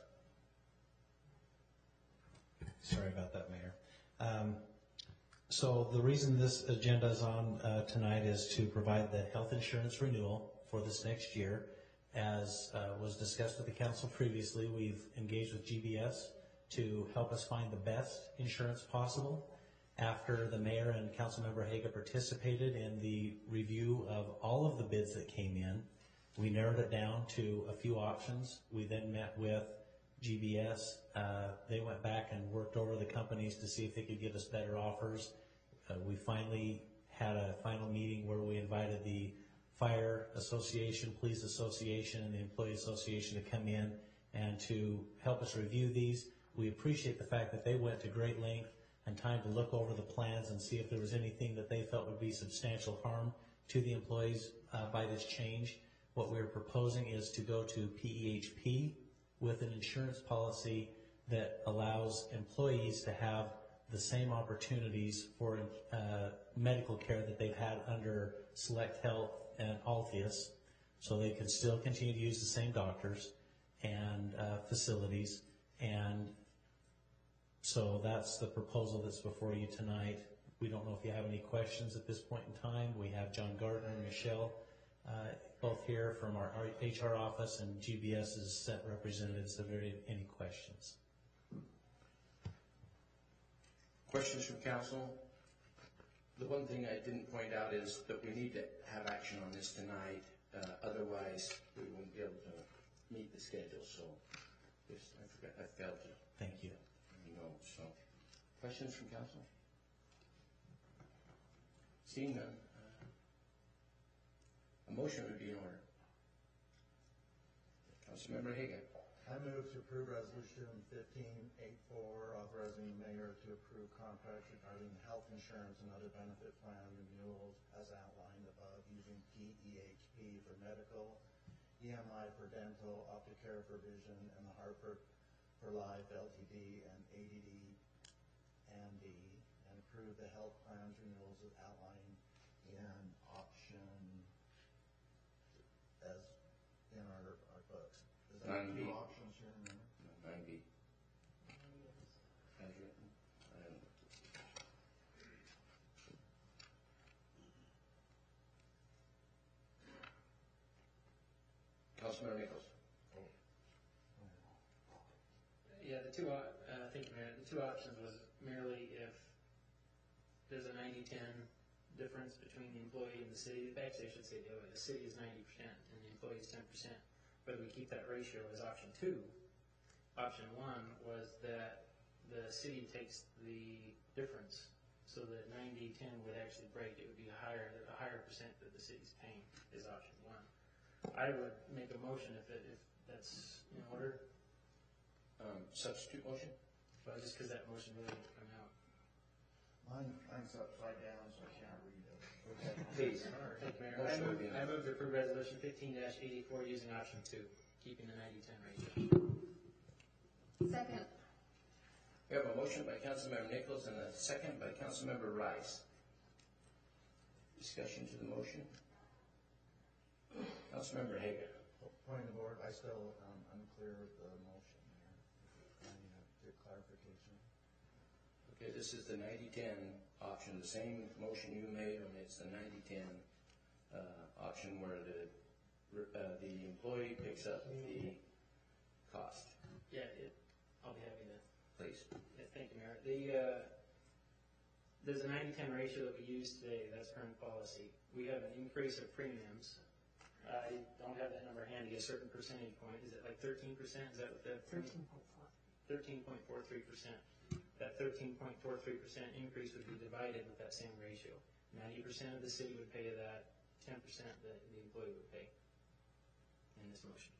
Sorry about that, Mayor. So the reason this agenda is on tonight is to provide the health insurance renewal for this next year. As was discussed with the council previously, we've engaged with GBS to help us find the best insurance possible. After the mayor and Councilmember Haga participated in the review of all of the bids that came in, We narrowed it down to a few options. We then met with GBS. They went back and worked over the companies to see if they could give us better offers. We finally had a final meeting where we invited the Fire Association, Police Association, and the Employee Association to come in and to help us review these. We appreciate the fact that they went to great length and time to look over the plans and see if there was anything that they felt would be substantial harm to the employees by this change. What we're proposing is to go to PEHP with an insurance policy that allows employees to have the same opportunities for medical care that they've had under Select Health and Altius, so they can still continue to use the same doctors and facilities. And so that's the proposal that's before you tonight. We don't know if you have any questions at this point in time. We have John Gardner and Michelle both here from our HR office, and GBS's set representatives. If there are any questions. Questions from council? The one thing I didn't point out is that we need to have action on this tonight. Otherwise, we won't be able to meet the schedule. So, I failed to. Thank you. So, questions from council? Seeing none, a motion would be in order. Councilmember Hagan. I move to approve resolution 1584, authorizing the mayor to approve contracts regarding health insurance and other benefit plan renewals as outlined above, using PEHP for medical, EMI for dental, Opticare for vision, and the Hartford for Life Ltd. and ADD and approve the health plans renewals as outlined in option as in our books. Is that 9B. two options here? No? 9B. As written. I haven't looked at this. Councilmember Nichols. Yeah, thank you, Mayor. The two options was merely if there's a 90-10 difference between the employee and the city. Actually, I should say the other way. The city is 90% and the employee is 10%. Whether we keep that ratio as option 2. Option 1 was that the city takes the difference, so that 90-10 would actually break. It would be a higher percent that the city's paying is option 1. I would make a motion if that's in order. Substitute motion? But just because that motion really didn't come out. Mine's upside down, so I can't read it. Okay. Please. Thank you, Mayor. I move to approve resolution 15-84 using option 2, keeping the 90-10 ratio. Second. We have a motion by Councilmember Nichols and a second by Councilmember Rice. Discussion to the motion. Councilmember Hagan. Point of order, I still unclear with the motion there. I need to get clarification. Okay, this is the 90-10 option, the same motion you made, only it's the 90-10 option where the employee picks up the cost. Yeah, I'll be happy to. Please. Yeah, thank you, Mayor. There's a 90-10 ratio that we use today. That's current policy. We have an increase of premiums. I don't have that number handy. A certain percentage point. Is it like 13%? Is that what the 13.43%. That 13.43% increase would be divided with that same ratio. 90% of the city would pay that. 10% that the employee would pay. In this motion.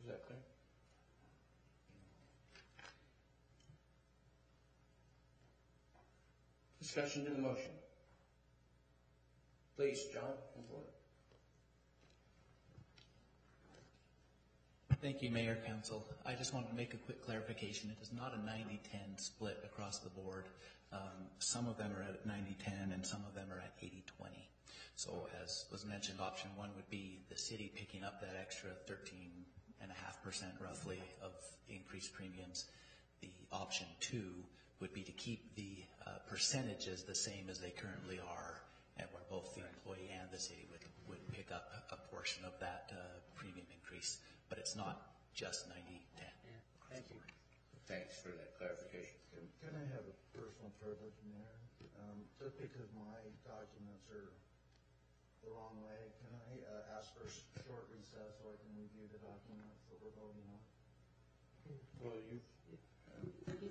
Is that clear? Discussion to the motion. Please, John, come forward. Thank you, Mayor, Council. I just wanted to make a quick clarification. It is not a 90-10 split across the board. Some of them are at 90-10 and some of them are at 80-20. So as was mentioned, option 1 would be the city picking up that extra 13.5% roughly of increased premiums. The option 2 would be to keep the percentages the same as they currently are, and where both the employee and the city would pick up a portion of that premium increase. But it's not just 90-10. Yeah. Thank you. Thanks for that clarification. Can I have a personal privilege in there? Just because my documents are the wrong way. Can I ask for a short recess so I can review the documents that we're voting on? Well, you,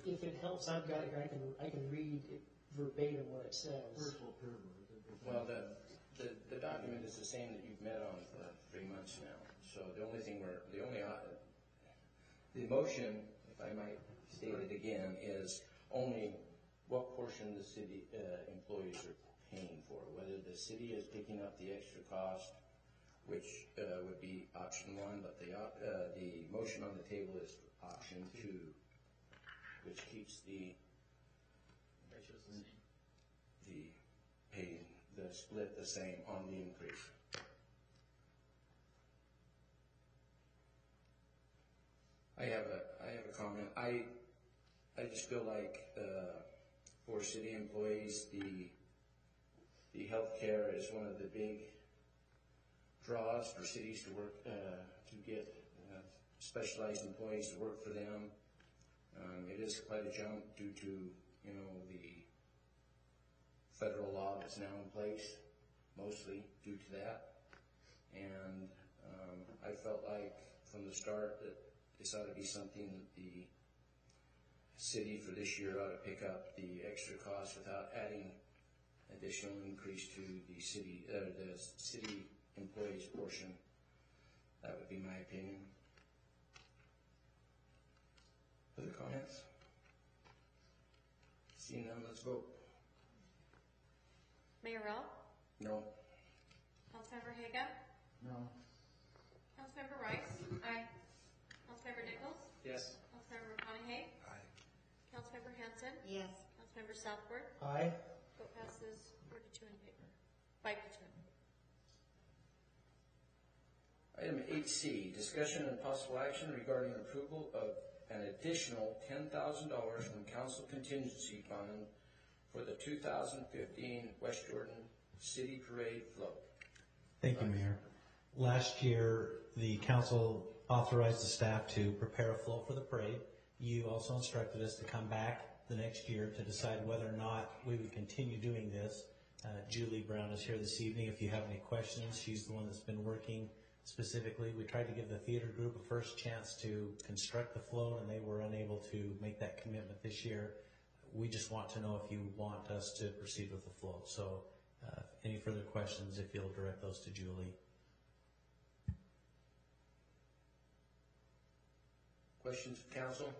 If it helps, I've got it here. I can read it verbatim what it says. First we'll prove it. well, the document is the same that you've met on for 3 months now. So the only thing the motion, if I might state it again, is only what portion the city employees are paying for, whether the city is picking up the extra cost, which would be option 1, but the motion on the table is option 2, which keeps the split the same on the increase. I have a comment. I just feel like for city employees, the health care is one of the big draws for cities to work to get specialized employees to work for them. It is quite a jump due to the federal law that's now in place, mostly due to that. And I felt like from the start that this ought to be something that the city for this year ought to pick up the extra cost without adding additional increase to the city employees portion. That would be my opinion. Other comments? Seeing none, let's vote. Mayor Rell? No. Councilmember Haga? No. Councilmember Rice? Aye. Councilmember Nichols? Yes. Councilmember McConaughey? Aye. Councilmember Hanson? Yes. Councilmember Southworth? Aye. Vote passes 4 to 2 in favor. 5 to 2. Item 8C, discussion and possible action regarding approval of an additional $10,000 from Council Contingency Fund for the 2015 West Jordan City Parade float. Thank you, Mayor. Last year, the council authorized the staff to prepare a float for the parade. You also instructed us to come back the next year to decide whether or not we would continue doing this. Julie Brown is here this evening. If you have any questions, she's the one that's been working specifically. We tried to give the theater group a first chance to construct the float, and they were unable to make that commitment this year. We just want to know if you want us to proceed with the float. So any further questions, if you'll direct those to Julie. Questions of council?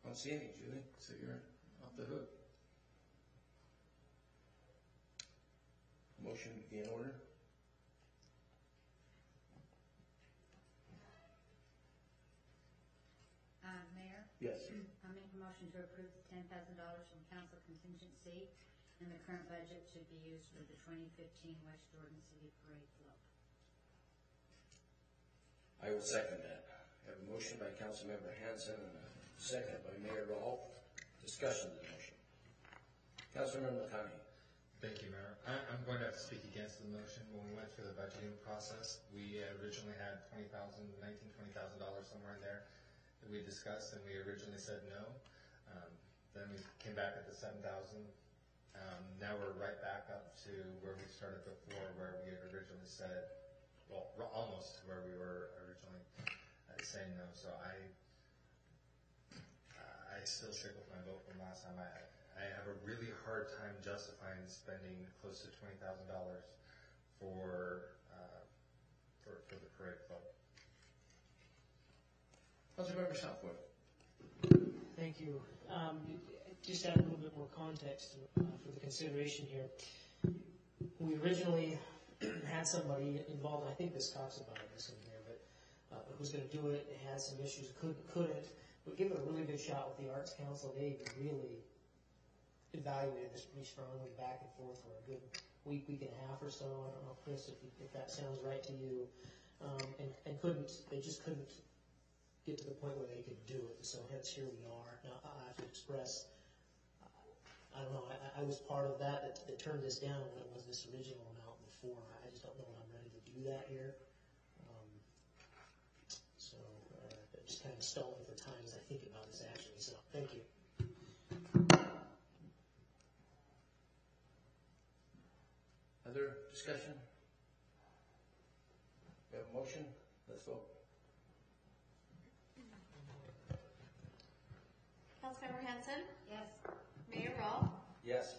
I don't see any, Julie, so you're off the hook. Motion to be in order. Mayor? Yes. I make a motion to approve the $10,000 from council contingency, and the current budget should be used for the 2015 West Jordan City Parade float. I will second that. I have a motion by Councilmember Hanson and a second by Mayor Rolfe. Discussion of the motion. Councilmember McConaughey. Thank you, Mayor. I'm going to have to speak against the motion. When we went through the budgeting process, we originally had $20,000 somewhere in there that we discussed, and we originally said no. Then we came back at the $7,000. Now we're right back up to where we started before, where we had originally said, well, almost where we were originally saying no. So I still stick with my vote from last time. I have a really hard time justifying spending close to $20,000 for the parade club. Councilmember Southworth. Thank you. Just to add a little bit more context for the consideration here. We originally had somebody involved, I think this talks about this in here, but who's going to do it, had some issues, couldn't. But give it a really good shot with the Arts Council. They really evaluated this pretty strongly back and forth for a good week and a half or so. I don't know, Chris, if that sounds right to you. They just couldn't get to the point where they could do it. So hence here we are. Now I have to express, I don't know, I was part of that turned this down when it was this original amount before. I just don't know when I'm ready to do that here. So just just kind of stalling for time as I think about this action, so thank you. Other discussion? We have a motion? Let's vote. Councilmember Hanson? Yes. Mayor Rawl? Yes.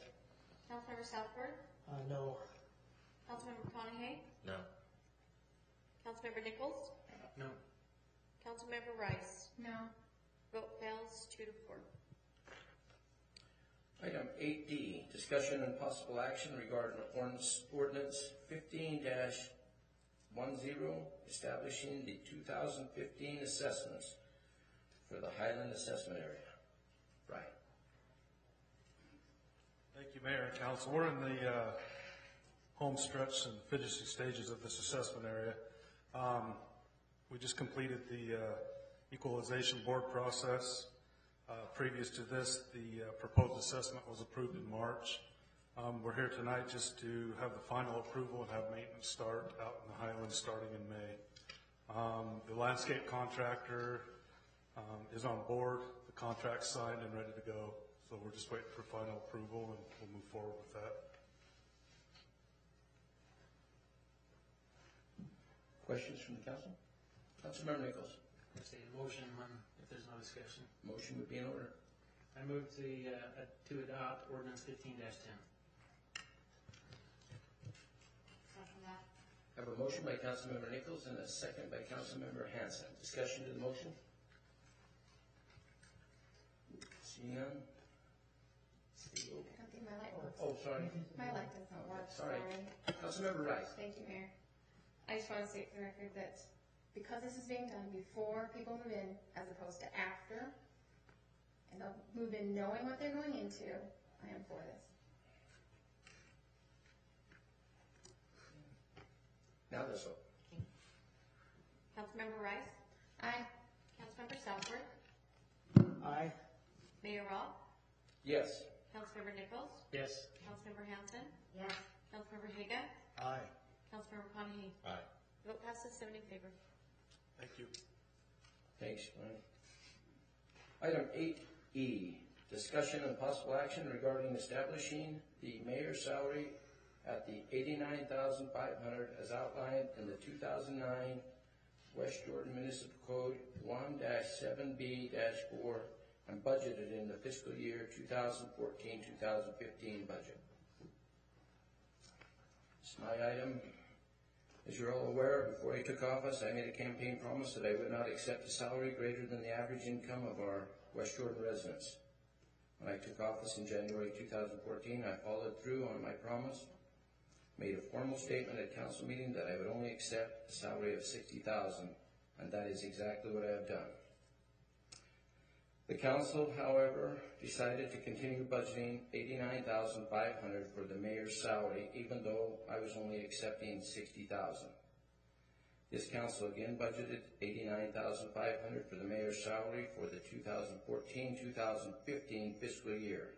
Councilmember Southworth? No. Councilmember McConaughey? No. Councilmember Nichols? No. Councilmember Rice? No. Vote fails 2 to 4. Item 8D, discussion and possible action regarding ordinance 15-10, establishing the 2015 assessments for the Highland Assessment Area. Brian. Thank you, Mayor and Council. We're in the home stretch and finishing stages of this assessment area. We just completed the equalization board process. Previous to this, the proposed assessment was approved in March. We're here tonight just to have the final approval and have maintenance start out in the Highlands starting in May. The landscape contractor is on board, the contract's signed and ready to go. So we're just waiting for final approval and we'll move forward with that. Questions from the council? Councilmember Nichols. I say motion if there's no discussion. Motion would be in order. I move to adopt ordinance 15-10. Second that. I have a motion by Councilmember Nichols and a second by Councilmember Hanson. Discussion to the motion? Seeing none? I don't think my light works. Oh, sorry. My light doesn't work. Sorry. Councilmember Rice. Thank you, Mayor. I just want to state for the record that because this is being done before people move in as opposed to after, and they'll move in knowing what they're going into, I am for this. Now let's vote. Councilmember Rice? Aye. Councilmember Southworth? Aye. Mayor Rawl? Yes. Councilmember Nichols? Yes. Councilmember Hanson? Yes. Councilmember Haga? Aye. Councilmember McConaughey? Aye. Vote passes 7 in favor. Thank you. Thanks, Brian. Item 8E, discussion and possible action regarding establishing the mayor's salary at the $89,500 as outlined in the 2009 West Jordan Municipal Code 1-7B-4 and budgeted in the fiscal year 2014-2015 budget. It's my item. As you're all aware, before I took office, I made a campaign promise that I would not accept a salary greater than the average income of our West Jordan residents. When I took office in January 2014, I followed through on my promise, made a formal statement at council meeting that I would only accept a salary of $60,000, and that is exactly what I have done. The council, however, decided to continue budgeting $89,500 for the mayor's salary, even though I was only accepting $60,000. This council again budgeted $89,500 for the mayor's salary for the 2014-2015 fiscal year.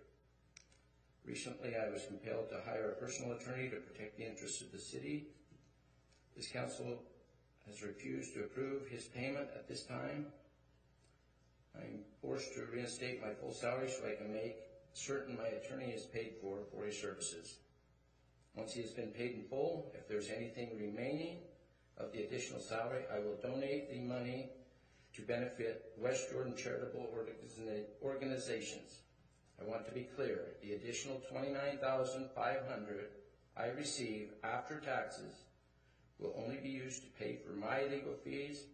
Recently, I was compelled to hire a personal attorney to protect the interests of the city. This council has refused to approve his payment at this time. I'm forced to reinstate my full salary so I can make certain my attorney is paid for his services. Once he has been paid in full, if there's anything remaining of the additional salary, I will donate the money to benefit West Jordan charitable organizations. I want to be clear, the additional $29,500 I receive after taxes will only be used to pay for my legal fees,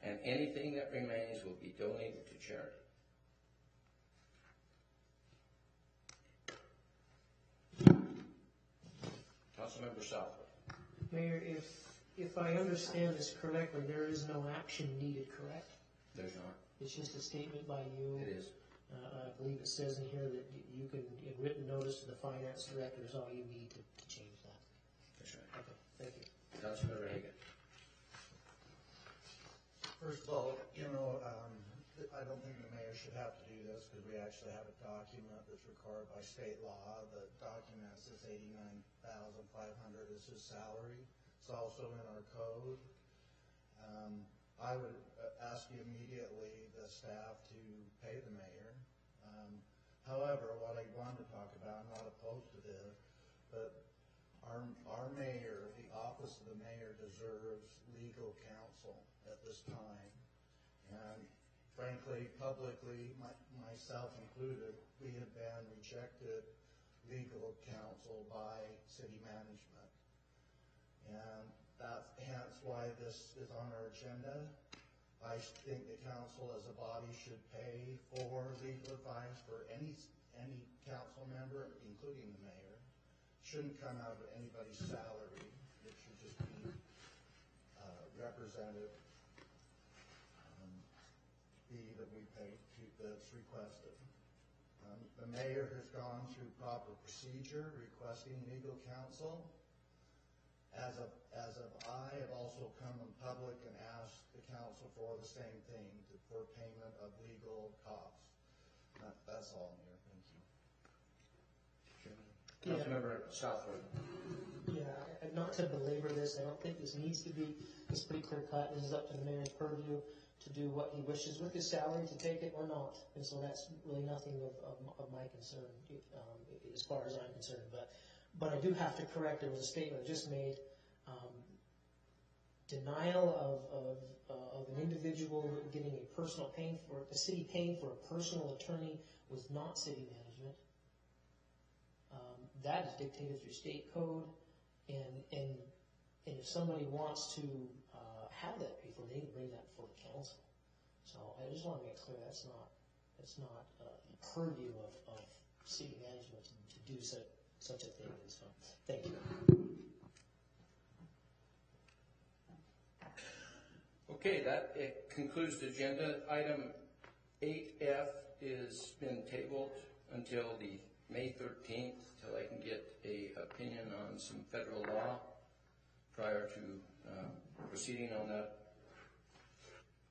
and anything that remains will be donated to charity. Councilmember Southwood. Mayor, if I understand this correctly, there is no action needed, correct? There's not. It's just a statement by you. It is. I believe it says in here that you can, in written notice to the finance director is all you need to change that. That's right. Okay, thank you. Councilmember Hagan. First of all, I don't think the mayor should have to do this because we actually have a document that's required by state law. The document says $89,500 is his salary. It's also in our code. I would ask immediately the staff to pay the mayor. However, what I wanted to talk about, I'm not opposed to this, but our mayor, the office of the mayor, deserves legal counsel at this time. And frankly, publicly, myself included, we have been rejected legal counsel by city management. And that's hence why this is on our agenda. I think the council as a body should pay for legal advice for any council member, including the mayor. Shouldn't come out of anybody's salary. It should just be represented fee that we pay that's requested. The mayor has gone through proper procedure requesting legal counsel. As of I have also come in public and asked the council for the same thing, for payment of legal costs. That's all, Mayor. Thank you. Councilmember Southwood. Yeah, not to belabor this, I don't think this needs to be, it's pretty clear cut. This is up to the mayor's purview to do what he wishes with his salary, to take it or not. And so that's really nothing of my concern, as far as I'm concerned. But I do have to correct, there was a statement just made, denial of an individual getting a personal paying for, the city paying for a personal attorney was not city management. That is dictated through state code, and if somebody wants to have that paid for, they need to bring that before the council. So I just want to make clear that's not the purview of city management to do such a thing. And so, thank you. Okay, that concludes the agenda. Item 8F is been tabled until the May 13th, till I can get a opinion on some federal law prior to proceeding on that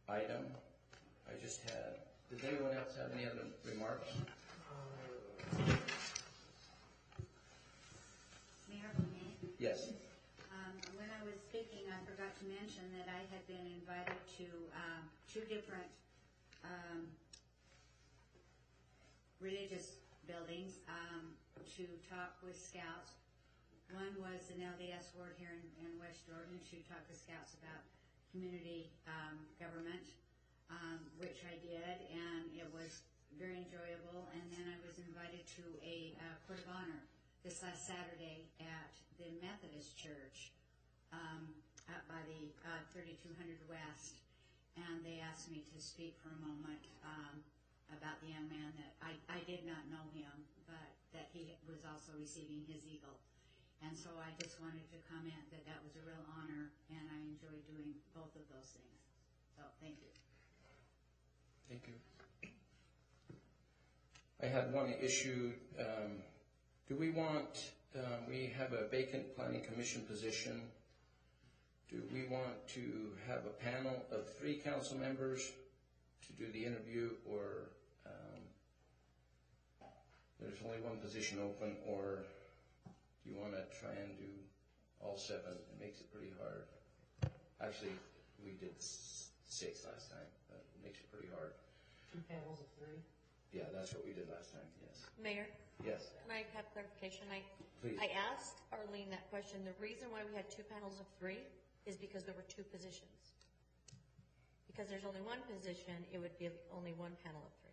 item. I just had, does anyone else have any other remarks? Mayor? Yes. When I was speaking, I forgot to mention that I had been invited to two different religious buildings to talk with Scouts. One was an LDS ward here in West Jordan to talk to Scouts about community government, which I did, and it was very enjoyable. And then I was invited to a court of honor this last Saturday at the Methodist Church out by the 3200 West, and they asked me to speak for a moment about the young man that I did not know him, but that he was also receiving his eagle. And so I just wanted to comment that that was a real honor, and I enjoyed doing both of those things. So thank you. Thank you. I had one issue. Do we want, we have a vacant planning commission position. Do we want to have a panel of 3 council members to do the interview, or there's only one position open, or do you want to try and do all 7? It makes it pretty hard. Actually, we did 6 last time, but it makes it pretty hard. 2 panels of 3? Yeah, that's what we did last time, yes. Mayor? Yes. Can I have clarification? Please. I asked Arlene that question. The reason why we had 2 panels of 3 is because there were 2 positions. Because there's only 1 position, it would be only 1 panel of 3.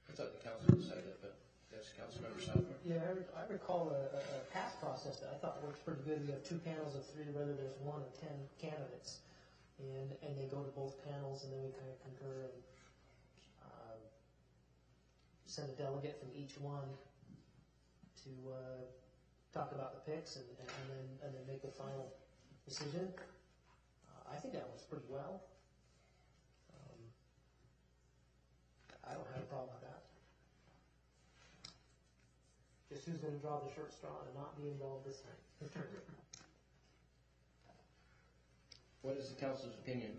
I thought the council decided, but that's Councilmember Southwood. Yeah, I recall a past process that I thought works pretty good. We have 2 panels of 3, whether there's 1 or 10 candidates, and they go to both panels, and then we kind of concur and send a delegate from each one to talk about the picks and then make the final decision. I think that works pretty well. I don't have a problem with that. Just who's going to draw the short straw and not be involved this time. What is the council's opinion?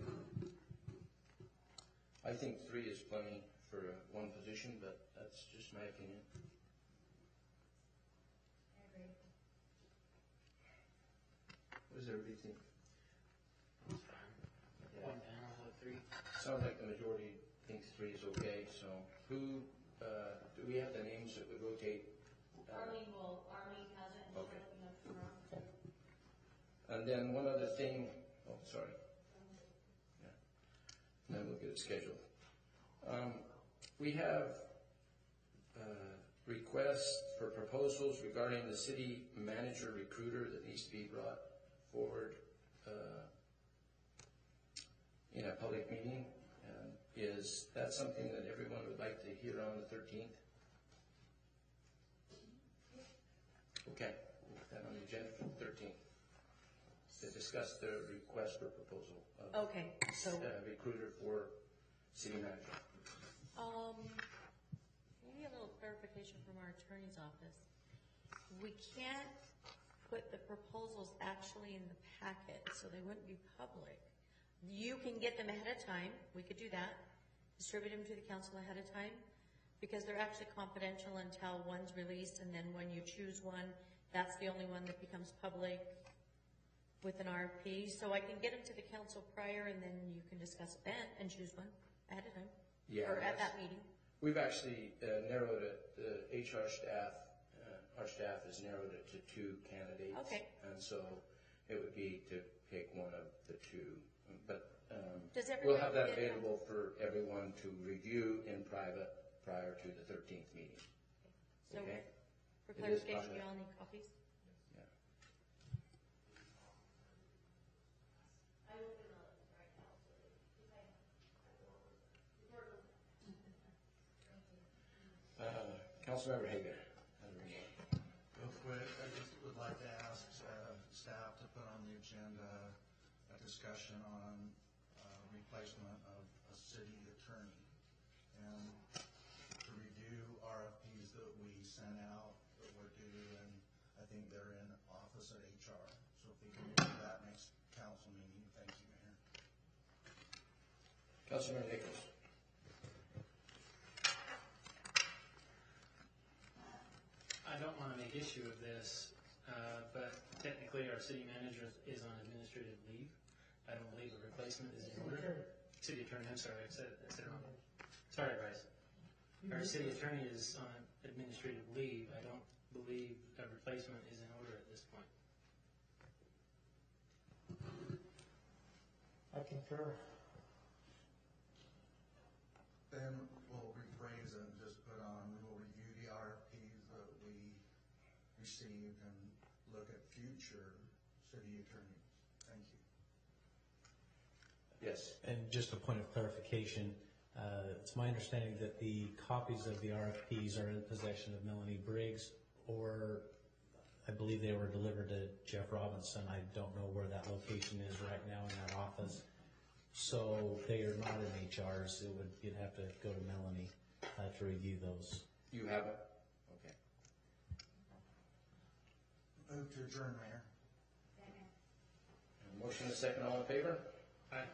I think 3 is plenty for 1 position, but that's just my opinion. I agree. What does everybody think? 3. Sounds like the majority thinks 3 is okay, so who, do we have the names that would rotate? Arlene has it, and she'll Okay. let me know tomorrow. And then one other thing, oh, sorry. Yeah. And then we'll get it scheduled. We have requests for proposals regarding the city manager recruiter that needs to be brought forward in a public meeting. Is that something that everyone would like to hear on the 13th? Okay, we'll put that on the agenda for the 13th. To discuss the request for proposal of Okay, so, recruiter for city manager. maybe a little clarification from our attorney's office. We can't put the proposals actually in the packet, so they wouldn't be public. You can get them ahead of time, we could do that, distribute them to the council ahead of time, because they're actually confidential until one's released, and then when you choose one, that's the only one that becomes public with an RFP. So I can get them to the council prior, and then you can discuss it then and choose one ahead of time, Yeah, or at that's- that meeting. We've actually narrowed it, the HR staff, our staff has narrowed it to 2 candidates. Okay. And so it would be to pick one of the 2. But Does we'll everybody have that get them? available for everyone to review in private prior to the 13th meeting. So Okay? for It is clarification, public. you all need copies? Yeah. Councilmember Hager. Real quick, I just would like to ask staff to put on the agenda a discussion on replacement of a city attorney and to review RFPs that we sent out that were due, and I think they're in office at HR. So if we can do that next council meeting, thank you, Mayor. Councilmember Nichols. I don't want to make issue of this, but technically our city manager is on administrative leave. I don't believe a replacement is in order. City attorney, I'm sorry, I said it wrong. Sorry, Bryce. Our city attorney is on administrative leave. I don't believe a replacement is in order at this point. I concur. Then we'll rephrase it and just put on, we'll review the RFPs that we received and look at future city attorneys. Thank you. Yes. And just a point of clarification, it's my understanding that the copies of the RFPs are in the possession of Melanie Briggs, or I believe they were delivered to Jeff Robinson. I don't know where that location is right now in that office. So they are not in HR's. You'd have to go to Melanie to review those. You have it? Okay. Move to adjourn, Mayor. Motion is second, all in favor? Aye.